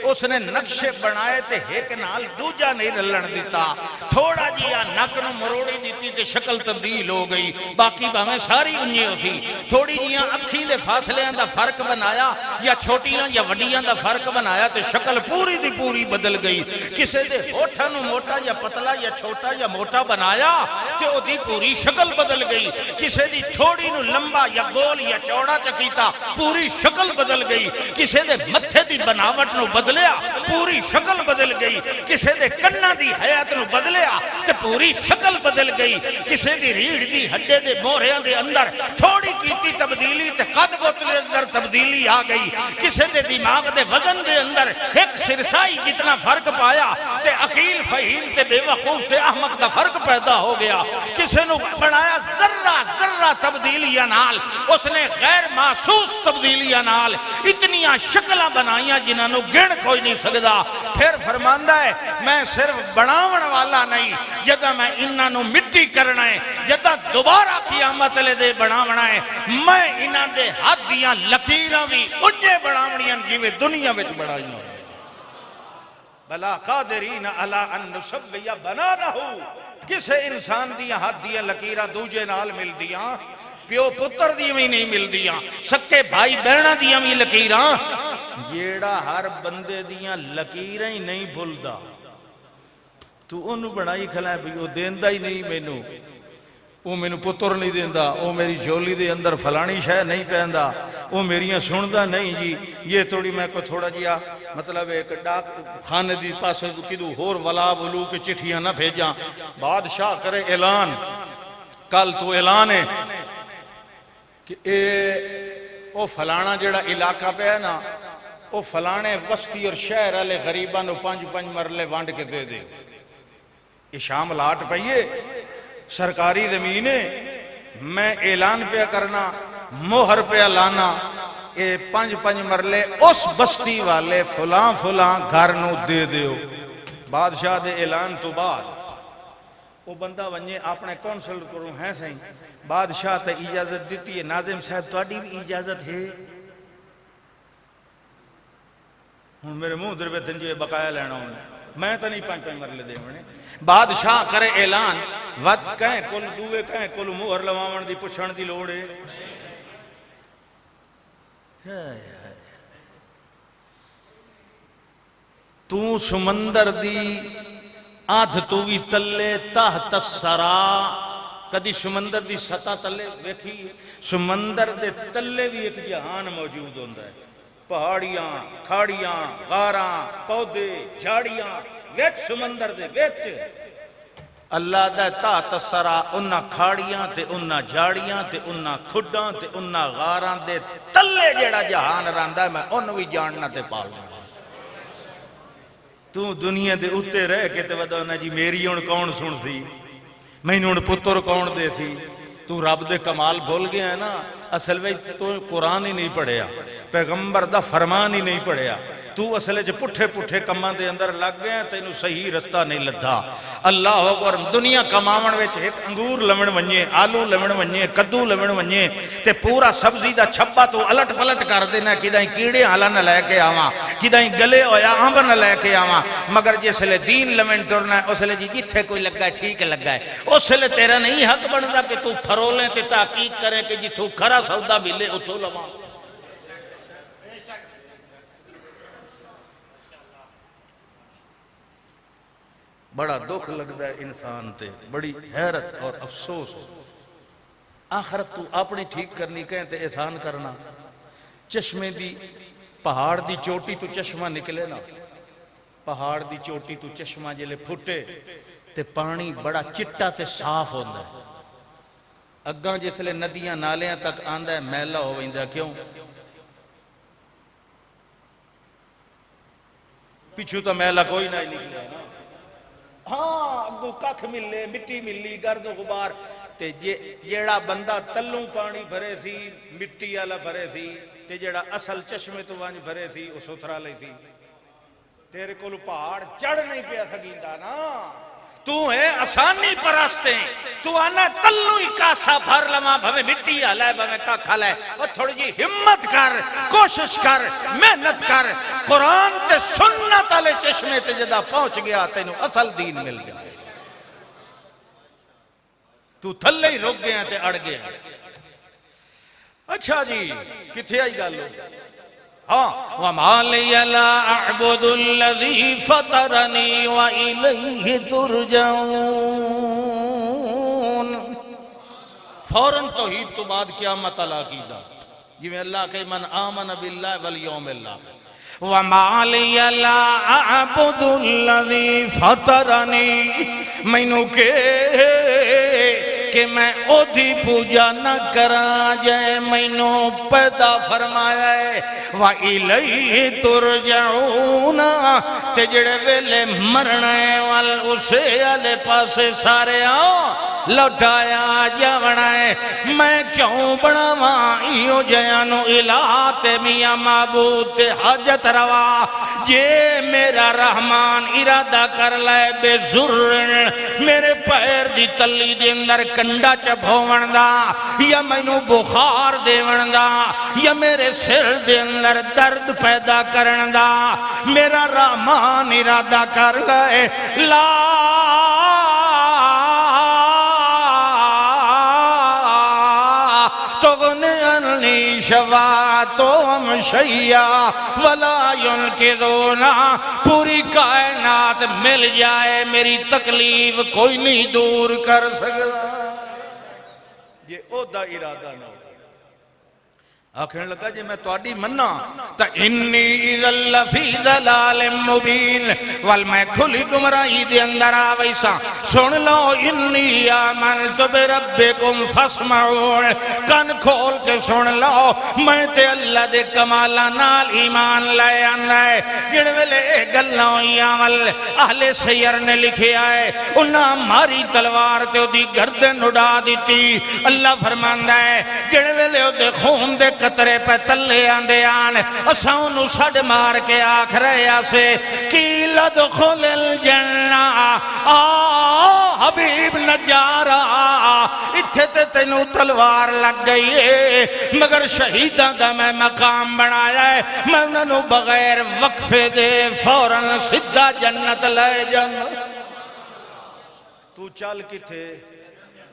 اس نے نقشے بنائے تے ایک نال دوجہ نہیں رلن دیتا، تھوڑا جیا نکنو مروڑی دیتی تے شکل تبدیل ہو گئی، باقی باہمیں ساری انجے ہوتی، تھوڑی جیا اکھیں دے فاصلے اندہ فرق بنایا یا چھوٹیاں یا وڈیاں دا فرق بنایا تے شکل پوری دی پوری بدل گئی، کسے دے ہوٹھا نو موٹا یا پتلا یا چھوٹا یا موٹا بنایا تے او دی پوری شکل بدل گئی، کسے دی تھوڑی نو لمبا یا گول یا چوڑا چکیتا پوری شکل بدل گئی، کسے دے متھے دی بناوٹ نو بدلیا پوری شکل بدل گئی، کسے دے کنہ دی حیات نو بدلیا تے پوری شکل بدل گئی، کسے دی ریڑھ دی ہڈے دے مورہیاں دے اندر تھوڑی کیتی تبدیلی تے قد گوتلے اندر تبدیلی آ گئی، کسے دے دماغ دے وزن دے اندر ایک سرسائی جتنا فرق پایا تے عقیل فہیم تے بے وقوف تے احمق دا فرق پیدا ہو گیا، کسے نو بنایا ذرہ ذرہ تبدیلیاں نال، اس نے غیر محسوس تبدیلیاں نال اتنیاں شکلہ بنائیاں جنہاں نو گن کوئی نہیں سکدا، پھر فرماندہ ہے میں صرف بناون والا نہیں، جدہ میں انہاں نو مٹی کرنا ہے، جدہ دوبارہ قیامت لے دے بناونا ہے، میں انہاں دے ہاتھ دیاں لکیراں بھی انجے بناونیاں جیویں دنیا وچ بنائیاں بلا قادرین علی ان نسویہ بنانہو، کسے انسان دیاں ہاتھ دیاں لکیراں دوجے نال مل دیاں، پیو پتر دیاں بھی نہیں مل دیاں، سکے بھائی بہنہ دیاں بھی لکیراں، جیڑا ہر بندے دیاں لکیراں ہی نہیں بھولدا، تو انہوں بنائی کھلائے بھی وہ دیندہ ہی نہیں مینوں، وہ مینوں پتر نہیں دیندہ، وہ میری جھولی دے اندر فلانی شے نہیں پہندہ، وہ میریاں سندہ نہیں جی، یہ توڑی میں کو تھوڑا جیا مطلب ایک ڈاک خانے دی پاسے کدو ہور ولا ولو کے چٹھیاں نہ بھیجاں، بادشاہ کرے اعلان، کل تو اعلان ہے کہ او فلانا جڑا علاقہ پہ ہے نا، او فلانے وسطی اور شہر والے غریباں نو 5 مرلے وانڈ کے دے دے، یہ شام لاٹ پئیے سرکاری زمینے میں اعلان پہ کرنا مہر پہ لانا، یہ 5 مرلے اس بستی والے فلاں فلاں گھر نو دے دیو، بادشاہ دے اعلان تو بعد وہ بندہ ونجے اپنے کونسل کروں ہیں سہیں، بادشاہ تے اجازت دیتی ہے، ناظم صاحب تواڈی بھی اجازت ہے، ہن میرے منہ در وچ تنجے بقایا لینا ہوں، میں تو نہیں 5 مرلے دے ہونے، بادشاہ کرے اعلان، ود کہیں کل دوے کہیں کل مہر لواون دی پچھن دی لوڑے، تو سمندر دی آدھ تو بھی تلے تحت السرا، کدی سمندر دی سطح تلے ویکھی، سمندر دے تلے بھی ایک جہان موجود ہوندہ ہے، پہاڑیاں کھاڑیاں غاراں پودے جھاڑیاں ویچ سمندر دے ویچ اللہ دا تحت السرا، انہاں کھاڑیاں تے انہاں جھاڑیاں تے انہاں کھڈاں تے انہاں غاراں دے تلے جیڑا جہان راندہ ہے، میں انہوں بھی جاننا تے پالنا، تو دنیا دے اتے رہ کے تے ودونا جی میری ان کون سن سی، میں انہوں پتر کون دے سی، تو رب دے کمال بھول گیا ہے نا، اصل میں تو قرآن ہی نہیں پڑھیا، پیغمبر دا فرمان ہی نہیں پڑھیا، تو اصل جو پٹھے پٹھے کماں دے اندر لگ گیا، تینو صحیح رستہ نہیں لدھا۔ اللہ اکبر، دنیا کماون وچ ایک انگور لمن ونجے، آلو لمن ونجے، کدو لمن ونجے تے پورا سبزی دا چھپا تو الٹ پلٹ کر دینا، کدائیں کیڑے حالا نہ لے کے آواں، کدائیں گلے ہویا آمب نہ لے کے آواں، مگر جسلے دین لمن ٹرنا ہے اسلے جی جتھے کوئی لگا ہے ٹھیک لگا ہے، اسلے تیرا نہیں حق بندا کہ تو پھرولیں تے تحقیق کرے کہ جی تو کھرا سودا ملے اتھو لواں۔ بڑا دکھ لگتا ہے انسان تے، بڑی حیرت اور افسوس، آخرت تو اپنی ٹھیک کرنی کہیں تے احسان کرنا، چشمے دی پہاڑ دی چوٹی تو چشمہ نکلے نا، پہاڑ دی چوٹی تو چشمہ جلے پھٹے تے پانی بڑا چٹا تے صاف ہوندہ ہے، اگاں جسلے ندیاں نالیاں تک آندہ ہے میلہ ہو ویندہ، کیوں؟ پیچھو تو میلہ کوئی نہ نکلے نا، ہاں اگو ککھ ملے، مٹی ملی، گرد و غبار، تے جیڑا بندہ تلوں پانی بھرے سی، مٹی والا بھرے سی، تے جیڑا اصل چشمے تو وانج بھرے سی، وہ ستھرا لئی سی، تیرے کولو پہاڑ چڑھ نہیں پیا سکیندا نا، تو ہے آسانی پرستے، تو آنا تلوں ہی کاسا بھر لما، بھویں مٹی آلائے بھویں ککھ آلائے، اور تھوڑی جی ہمت کر، کوشش کر، محنت کر، قرآن تے سنت والے چشمے تے جدا پہنچ گیا تینوں اصل دین مل جائے، تو تھلے ہی رک گیا تے اڑ گیا۔ اچھا جی کتھے آئی گالو؟ ہاں وَمَا لِيَ لَا أَعْبُدُ الَّذِي فَطَرَنِي وَإِلَيْهِ تُرْجَعُونَ، فوراً توحید تو بعد قیامت عقیدہ، جی میں اللہ کہ من آمن باللہ والیوم الآخر، وَمَا لِيَ لَا أَعْبُدُ الَّذِي فَطَرَنِي، مینوں کہ میں اودھی پوجا نہ کرا جائے مینوں پیدا فرمایا ہے، وَإِلَيْهِ تُرْجَعُونَ، تے جڑے ویلے مرنے وال اسے آلے پاسے سارے آؤ لوٹایا جاونا ہے، میں کیوں بناواں ایو جیانو الہ تے میاں معبود تے حاجت روا، جے میرا رحمان ارادہ کر لائے بے ضرر میرے پیر دی تلی دے اندر کنڈا چبھوڑ دا، یا مینوں بخار دیوڑ دا، یا میرے سر دے اندر درد پیدا کرن دا، میرا رحمان ارادہ کر لائے لا تغنی شفاعتہم شیئا ولا ینقذونا، پوری کائنات مل جائے میری تکلیف کوئی نہیں دور کر سکتا، یہ اوہدہ ارادہ نہ ہو۔ آخر لگا جی میں توڑی مننا تا انی اذا لفی ضلال مبین، وال میں کھلی گمراہی دے اندر آویسا، سن لو انی آمنت بربکم فاسمعون، کن کھول کے سن لو میں تے اللہ دے کمالا نال ایمان لائے آنا ہے، جن ویلے گلوں یامل اہل سیر نے لکھے آئے، انہاں ماری تلوار تے دی گردن اڑا دیتی، اللہ فرماندہ ہے جن ویلے دے خون دے قطرے پہ تلے آندے آن، اساں انہوں سڑ مار کے آکھ رہے آسے قیل ادخل الجنہ، حبیب نجارہ اتھے تے تینوں تلوار لگ گئی ہے، مگر شہیدہ دا میں مقام بنایا ہے، میں انہوں بغیر وقفے دے فوراً سدھا جنت لے جنت۔ تو چال کی تھے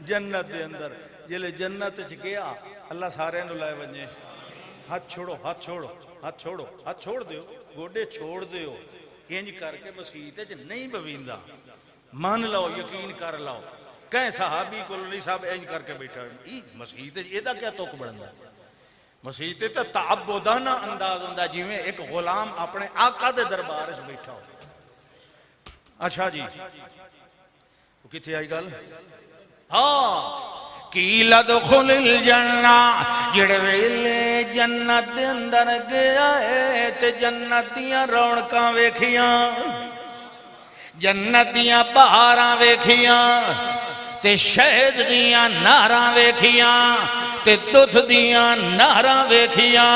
جنت دے اندر، جلے جنت گیا اللہ سارے نو لائے ونجے، ہاتھ چھوڑو ہاتھ چھوڑو ہاتھ چھوڑو ہاتھ چھوڑ دیو، گوڑے چھوڑ دیو، انج کر کے مسیحتے چ نہیں بویندہ، مان لو یقین کر لو، کہیں صحابی کو نہیں صاحب انج کر کے بیٹھا ہے، مسیحتے ایدہ کیا توک بڑھنا ہے، مسیحتے تا تعبدانہ انداز ہوندہ جی میں ایک غلام اپنے آقا دے دربار سے بیٹھا ہو۔ اچھا جی وہ کتھے آئی گل؟ ہاں قیل ادخل الجنہ، جڑے ویلے جنت دے اندر گیا ہے تے جنت دیاں رونقاں ویکھیاں، جنت دیاں بہاراں ویکھیاں، تے شہد دیاں نہراں ویکھیاں تے دودھ دیاں نہراں ویکھیاں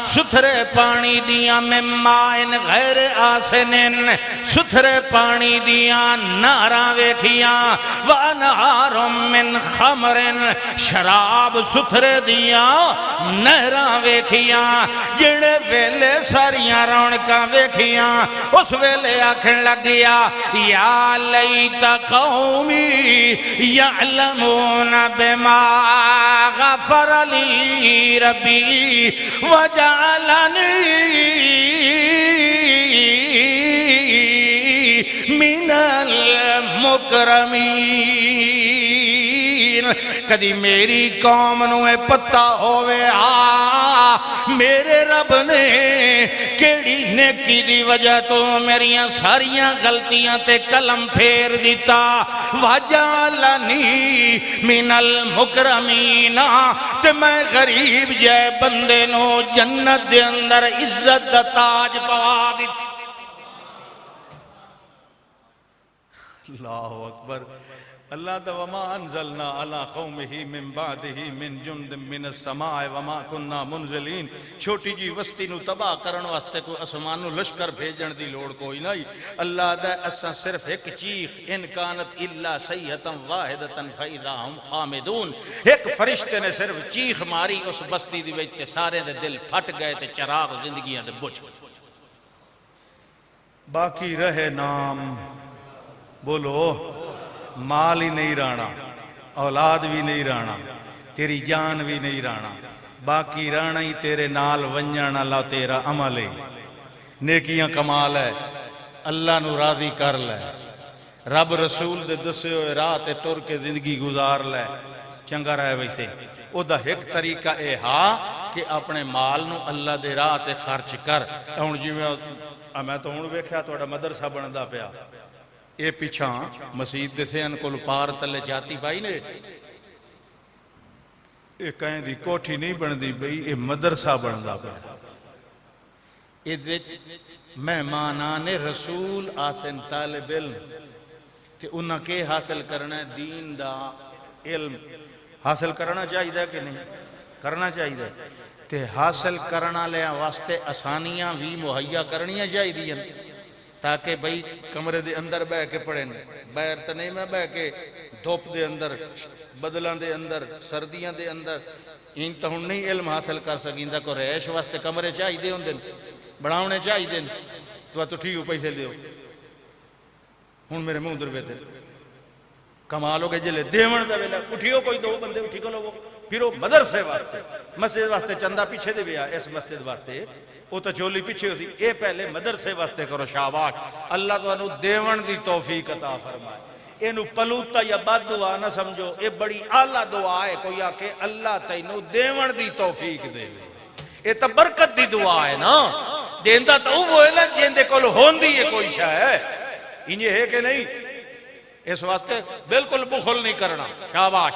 ستھرے پانی دیاں میں مائن غیر آسنن ستھرے پانی دیاں نہراں ویکھیاں وانہار من خمرن شراب ستھرے دیاں نہراں ویکھیاں جڑے ویلے ساریاں رونقاں ویکھیاں اس ویلے آکھن لگیا یا لیت قومی یعلمون بما غفر لی ربی وجعلنی من المکرمین کدی میری قوم نوے پتہ ہوئے میرے رب نے کیڑی نیکی دی وجہ تو میریاں ساریاں غلطیاں تے قلم پھیر دیتا وجعلنی من المکرمین تے میں غریب جائے بندے نو جنت دے اندر عزت دا تاج پوا دیتا اللہ اکبر اللہ دا وما انزلنا علی قومہ من بعدہ من جند من السماء وما کننا منزلین چھوٹی جی وستی نو تباہ کرن واسطے کوئی اسمانو لشکر بھیجن دی لوڑ کوئی نہیں اللہ دا اساں صرف ایک چیخ ان کانت الا سیحتا واحدتا فاذا ہم خامدون ایک فرشتے نے صرف چیخ ماری اس بستی دی وچ تے سارے دے دل پھٹ گئے تے چراغ زندگیاں دے بجھ باقی رہے نام بولو مال ہی نہیں رانا اولاد بھی نہیں رانا تیری جان بھی نہیں رانا باقی رانا ہی تیرے نال ونجن اللہ تیرا عمل ہے نیکیاں کمال ہے اللہ نو راضی کر لے رب رسول دے دسے ہوئے رات ٹر کے زندگی گزار لے چنگا رہے ویسے او دا ایک طریقہ اے ہاں کہ اپنے مال نو اللہ دے رات خرچ کر ہن جی میں تو ہن ویکھیا تہاڈا مدرسہ بندا پیا اے پیچھا مسجد دے تھے ان کو پار تلے جاتی پائی نے اے کہیں دی کوٹھی نہیں بندی بھئی اے مدرسہ بندا پیا اے وچ مہمانان رسول آسن طالب علم تے انہاں کے حاصل کرنا ہے دین دا علم حاصل کرنا چاہیے کہ نہیں کرنا چاہیے تے حاصل کرنا لے واسطے آسانیاں بھی مہیا کرنیاں چاہیے تاکہ بھئی کمرے دے اندر بہ کے پڑھیں باہر تو نہیں میں بہ کے دھوپ دے اندر بدلان دے اندر سردیاں دے اندر ان تو ہن نہیں علم حاصل کر سکیں دا کو رہش واسطے کمرے چاہی دے ہوں دن بڑھاونے چاہی دن تو ٹھیک ہو پیسے دیو ہن میرے منہ در بیتے کمال ہو گئے جلے دیوان دا ویلہ اٹھیو کوئی دو بندے اٹھی کو لوگو پھر وہ مدرسے واسطے مسجد واسطے چندہ پیچھے دے بیا اس مسجد واسطے وہ تو چولی پیچھے ہوتی اے پہلے مدرسے واسطے کرو شاباش اللہ تو انہوں دیون دی توفیق عطا فرمائے انہوں پلوتا یا بد دعا نہ سمجھو اے بڑی اعلیٰ دعا ہے کوئی آکے اللہ تینوں دیون دی توفیق دے اے تو برکت دی دعا ہے نا دیندہ تو وہ ہے نا جیندے کل ہوندی ہے کوئی شاہ ہے انہیں ہے کہ نہیں اس واسطے بالکل بخل نہیں کرنا شاباش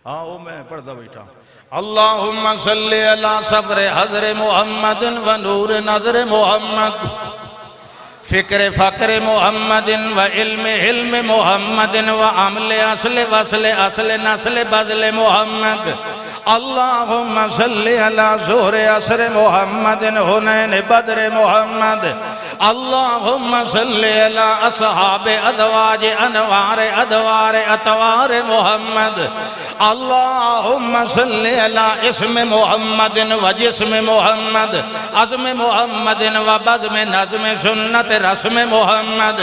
ہاں وہ میں پڑھتا بیٹھا اللہم صلی اللہ صبر حضر محمد و نور نظر محمد فکر فقر محمد و علم علم محمد و عمل اصل وصل اصل نسل بزل محمد اللہم صلی اللہ ظہر عصر محمد حنین بدر محمد اللہم صلی اللہ اصحاب ادواج انوار ادوار اتوار محمد اللہم صلی اللہ اسم محمد و جسم محمد عزم محمد و بزم نظم سنت رسم محمد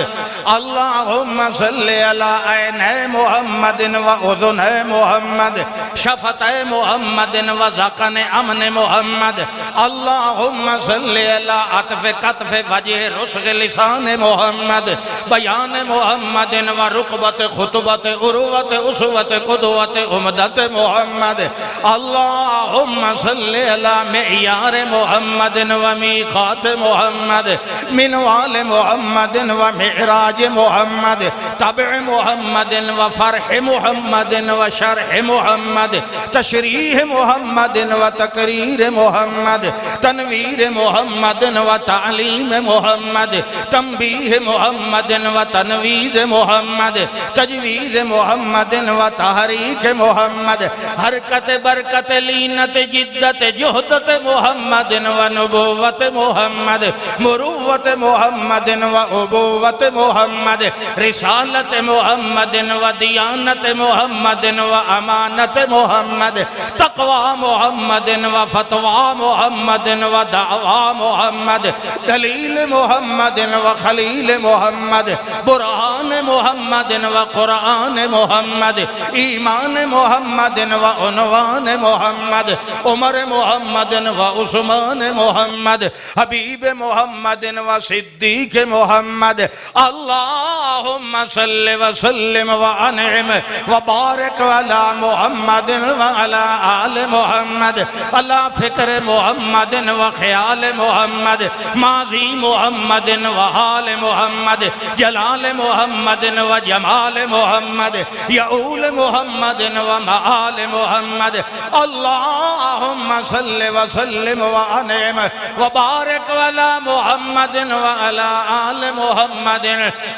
اللہم صلی اللہ عین محمد و اذن محمد شفت محمد و زقن امن محمد اللہم صلی اللہ عطف قطف وجہ رسغ لسان محمد بیان محمد و رقبت خطبت عروت اسوت قدوت امدت محمد اللہم صلی اللہ معیار محمد و میقات محمد منوال محمد و معراج محمد طبع محمد و فرح محمد و شرح محمد تشریح محمد و تقریر محمد تنویر محمد و تعلیم محمد محمد تنبیہ محمد و تنویز محمد تجویز محمد و تحریک محمد حرکت برکت لینت جدت جہدت محمد و نبوت محمد مروت محمد و عبوت محمد رسالت محمد و دیانت محمد و امانت محمد تقوی محمد و فتوی محمد و دعوی محمد دلیل محمد و خلیل محمد برہان محمد و قرآن محمد ایمان محمد و عنوان محمد عمر محمد و عثمان محمد حبیب محمد و صدیق محمد اللہم صلی وسلم و انعم و بارک علی محمد و علی آل محمد اللہ فکر محمد و خیال محمد ماضی محمد و حال محمد جلال محمد و جمال محمد یعول محمد و معال محمد اللہم صلی وسلم و انعم و بارک علی محمد و علی آل محمد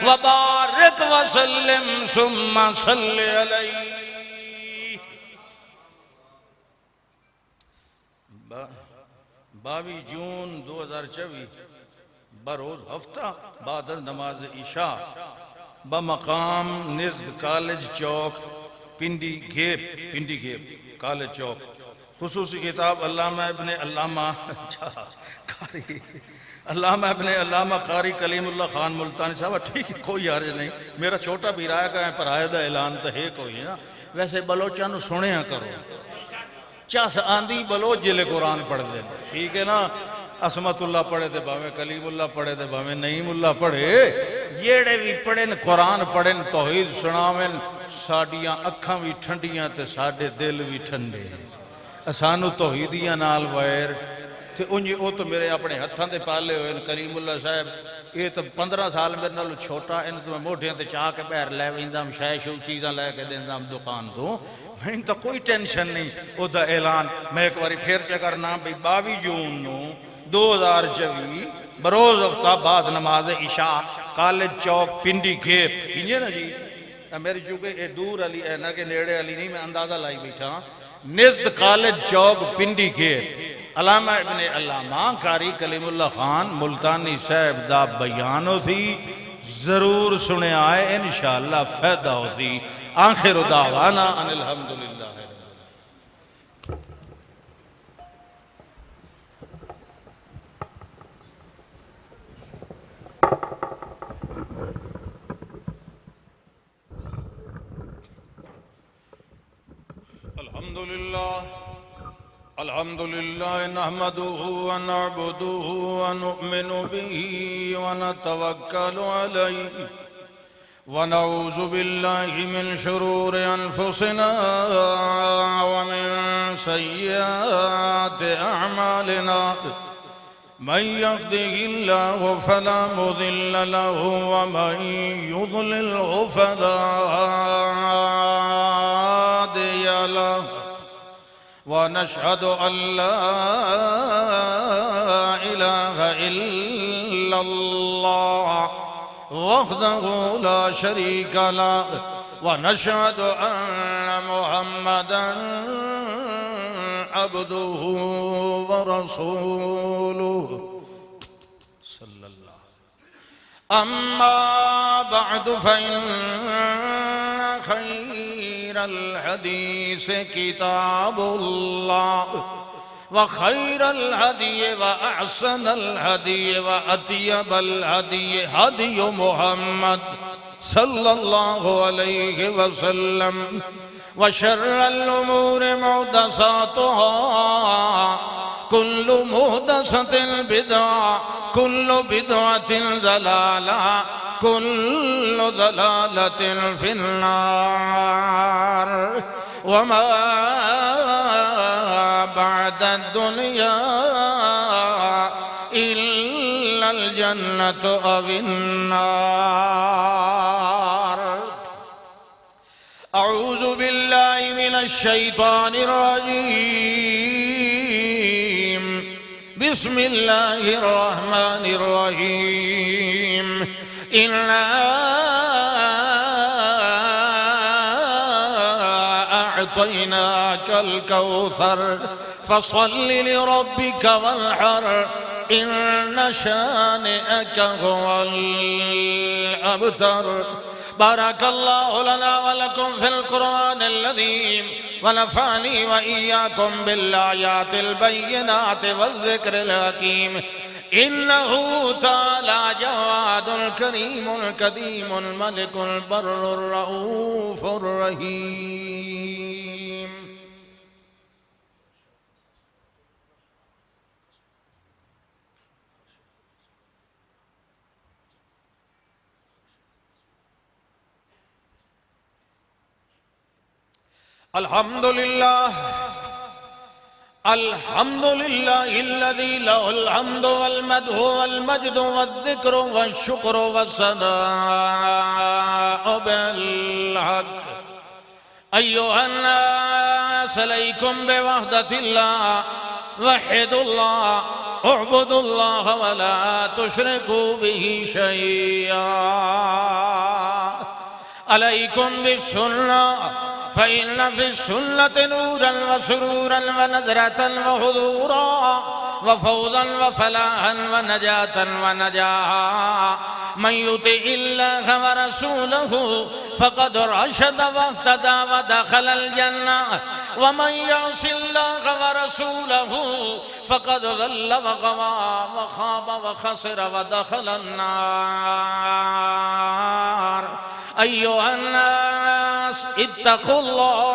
و بارک وسلم ثم صلی علیہ 22 جون 2024 بروز ہفتہ بعد نماز عشاء بمقام نزد کالج چوک پنڈی گھیپ کالج چوک خصوصی کتاب علامہ ابن علامہ قاری کلیم اللہ خان ملتانی صاحب ٹھیک ہے کوئی عرض نہیں میرا چھوٹا بھی رائے کا ہے پر آئیدہ اعلان تو ہے کوئی نا ویسے بلوچانو سنے ہاں کرو چاس آندھی بلوچ جلے قرآن پڑھ دے ٹھیک ہے نا عصمت اللہ پڑھے تھے باویں کلیم اللہ پڑھے تھے باویں نعیم اللہ پڑھے جیڑے بھی پڑھیں قرآن پڑھیں توحید سناویں ساڑیاں اکھاں بھی ٹھنڈیاں تے ساڑے دل بھی ٹھنڈے اسانو توحیدیاں نال وائر تے انجی او تو میرے اپنے ہتھاں دے پالے ہوئے کلیم اللہ صاحب یہ تو 15 سال میرے نالو چھوٹا ان تو میں موٹھیاں تے چاہ کے بہر لے ویندام شاہ شو چیزاں لے کے دیندام دکان تو میں تو کوئی ٹینشن نہیں او دا اعلان میں ایک باری پھر چکرنا بھی 22 جون 2024 بروز ہفتہ بعد نماز عشاء کالج چوک پنڈی گھیپ انجھے نا جی میری چونکہ یہ دور علی ہے نا کہ نیڑے علی نہیں میں اندازہ لائی بیٹھا نزد کالج چوک پنڈی گھیپ علامہ ابن علامہ قاری کلیم اللہ خان ملتانی صاحب دا بیانو تھی ضرور سنے آئے انشاءاللہ فیدہ ہو تھی آخر دعوانا ان الحمدللہ الحمدللہ نحمده ونعبده ونؤمن به ونتوکل علیہ ونعوذ باللہ من شرور انفسنا ومن سیئات اعمالنا من يهده الله فلا مضل له ومن يضلله فلا هادي له ونشهد أن لا إله إلا الله وحده لا شريك له ونشهد أن محمدًا عبده ورسوله صلى الله أما بعد فإن خير الحديث كتاب الله وخير الهدي وأحسن الهدي وأطيب الهدي هدي محمد صلى الله عليه وسلم وشر الأمور محدثاتها كل محدثة بدعة كل بدعة ضلالة كل ضلالة في النار وما بعد الدنيا إلا الجنة أو النار أعوذ بالله من الشيطان الرجيم بسم اللہ الرحمن الرحیم اِنَّا أعطيناك الكوثر فصل لربك وانحر إن شانئك هو الأبتر. بارك الله لنا ولكم في القرآن العظيم ونفعني وإياكم بالآيات البينات والذكر الحكيم. إنه تعالى جواد الكريم القديم الملك البر الرؤوف الرحيم. الحمد لله الحمد لله الذي له الحمد والمدح والمجد والذكر والشكر والثناء بالحق. أيها الناس عليكم بوحدة الله وحدوا الله اعبدوا الله ولا تشركوا به شيئا. عليكم بالسنة فإن في السنة نورا وسرورا ونزرة وحضورا وفوضا وفلاحا ونجاة ونجاحا. من يطع الله ورسوله فقد رشد واهتدى ودخل الجنة ومن يعص الله ورسوله فقد ضل وغوى وخاب وخسر ودخل النار. أيها الناس اتقوا الله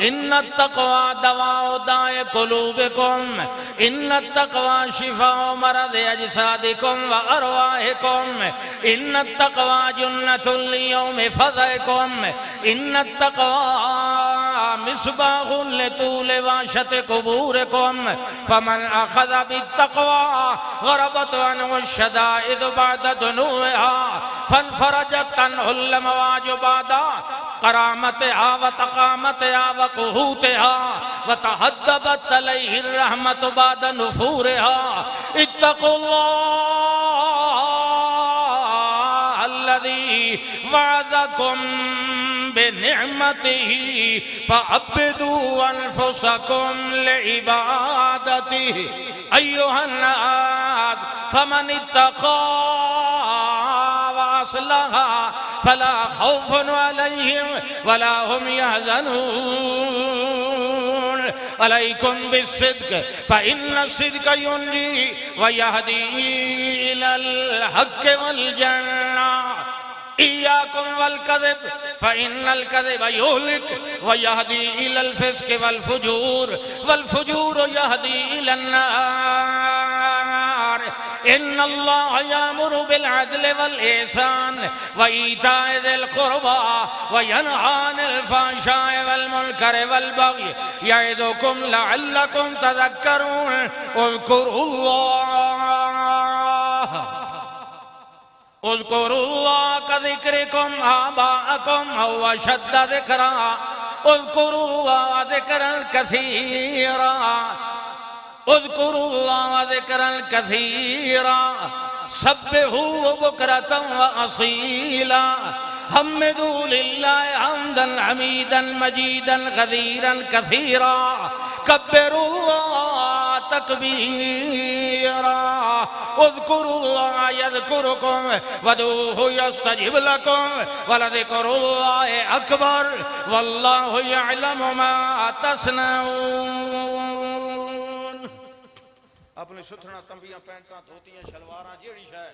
إن التقوى دواء داء قلوبكم إن التقوى شفاء مرض أجسادكم وأرواحكم إن التقوى جنة ليوم فضحكم إن التقوى مصباح لطول واشة قبوركم. فمن أخذ بالتقوى غربت عنه الشدائد بعد دنوها فانفرجت عنه المواج بعد قرامتها وتقامتها وقهوتها وتهذبت عليه الرحمة بعد نفورها. اتقوا الله الذي وعدكم بنعمته فعبدوا أنفسكم لعبادته. أيها الناس فمن اتقى وأصلح فلا خوف عليهم ولا هم يحزنون. عليكم بالصدق فإن الصدق ينجي ويهدي إلى الحق والجنة. إياكم والكذب فإن الكذب يهلك ويهدي إلى الفسق والفجور والفجور يهدي إلى النار. إن الله يأمر بالعدل والإحسان وإيتاء ذي القربى وينهى عن الفحشاء والمنكر والبغي يعظكم لعلكم تذكرون. اذكروا الله كذكركم آباءكم أو أشد ذكرا. اذكروا الله ذكرا كثيرا اذكروا الله ذكرا كثيرا سبحوه بكرة وأصيلا. حمدوا لله حمدا حميدا مجيدا غزيرا كثيرا. كبروا الله تكبيرا. اذكروا الله يذكركم وادعوه يستجب لكم ولذكر الله أكبر والله يعلم ما تصنعون. اپنے ستھنا تنبیاں پینٹاں دھوتیاں شلواراں جیڑی شے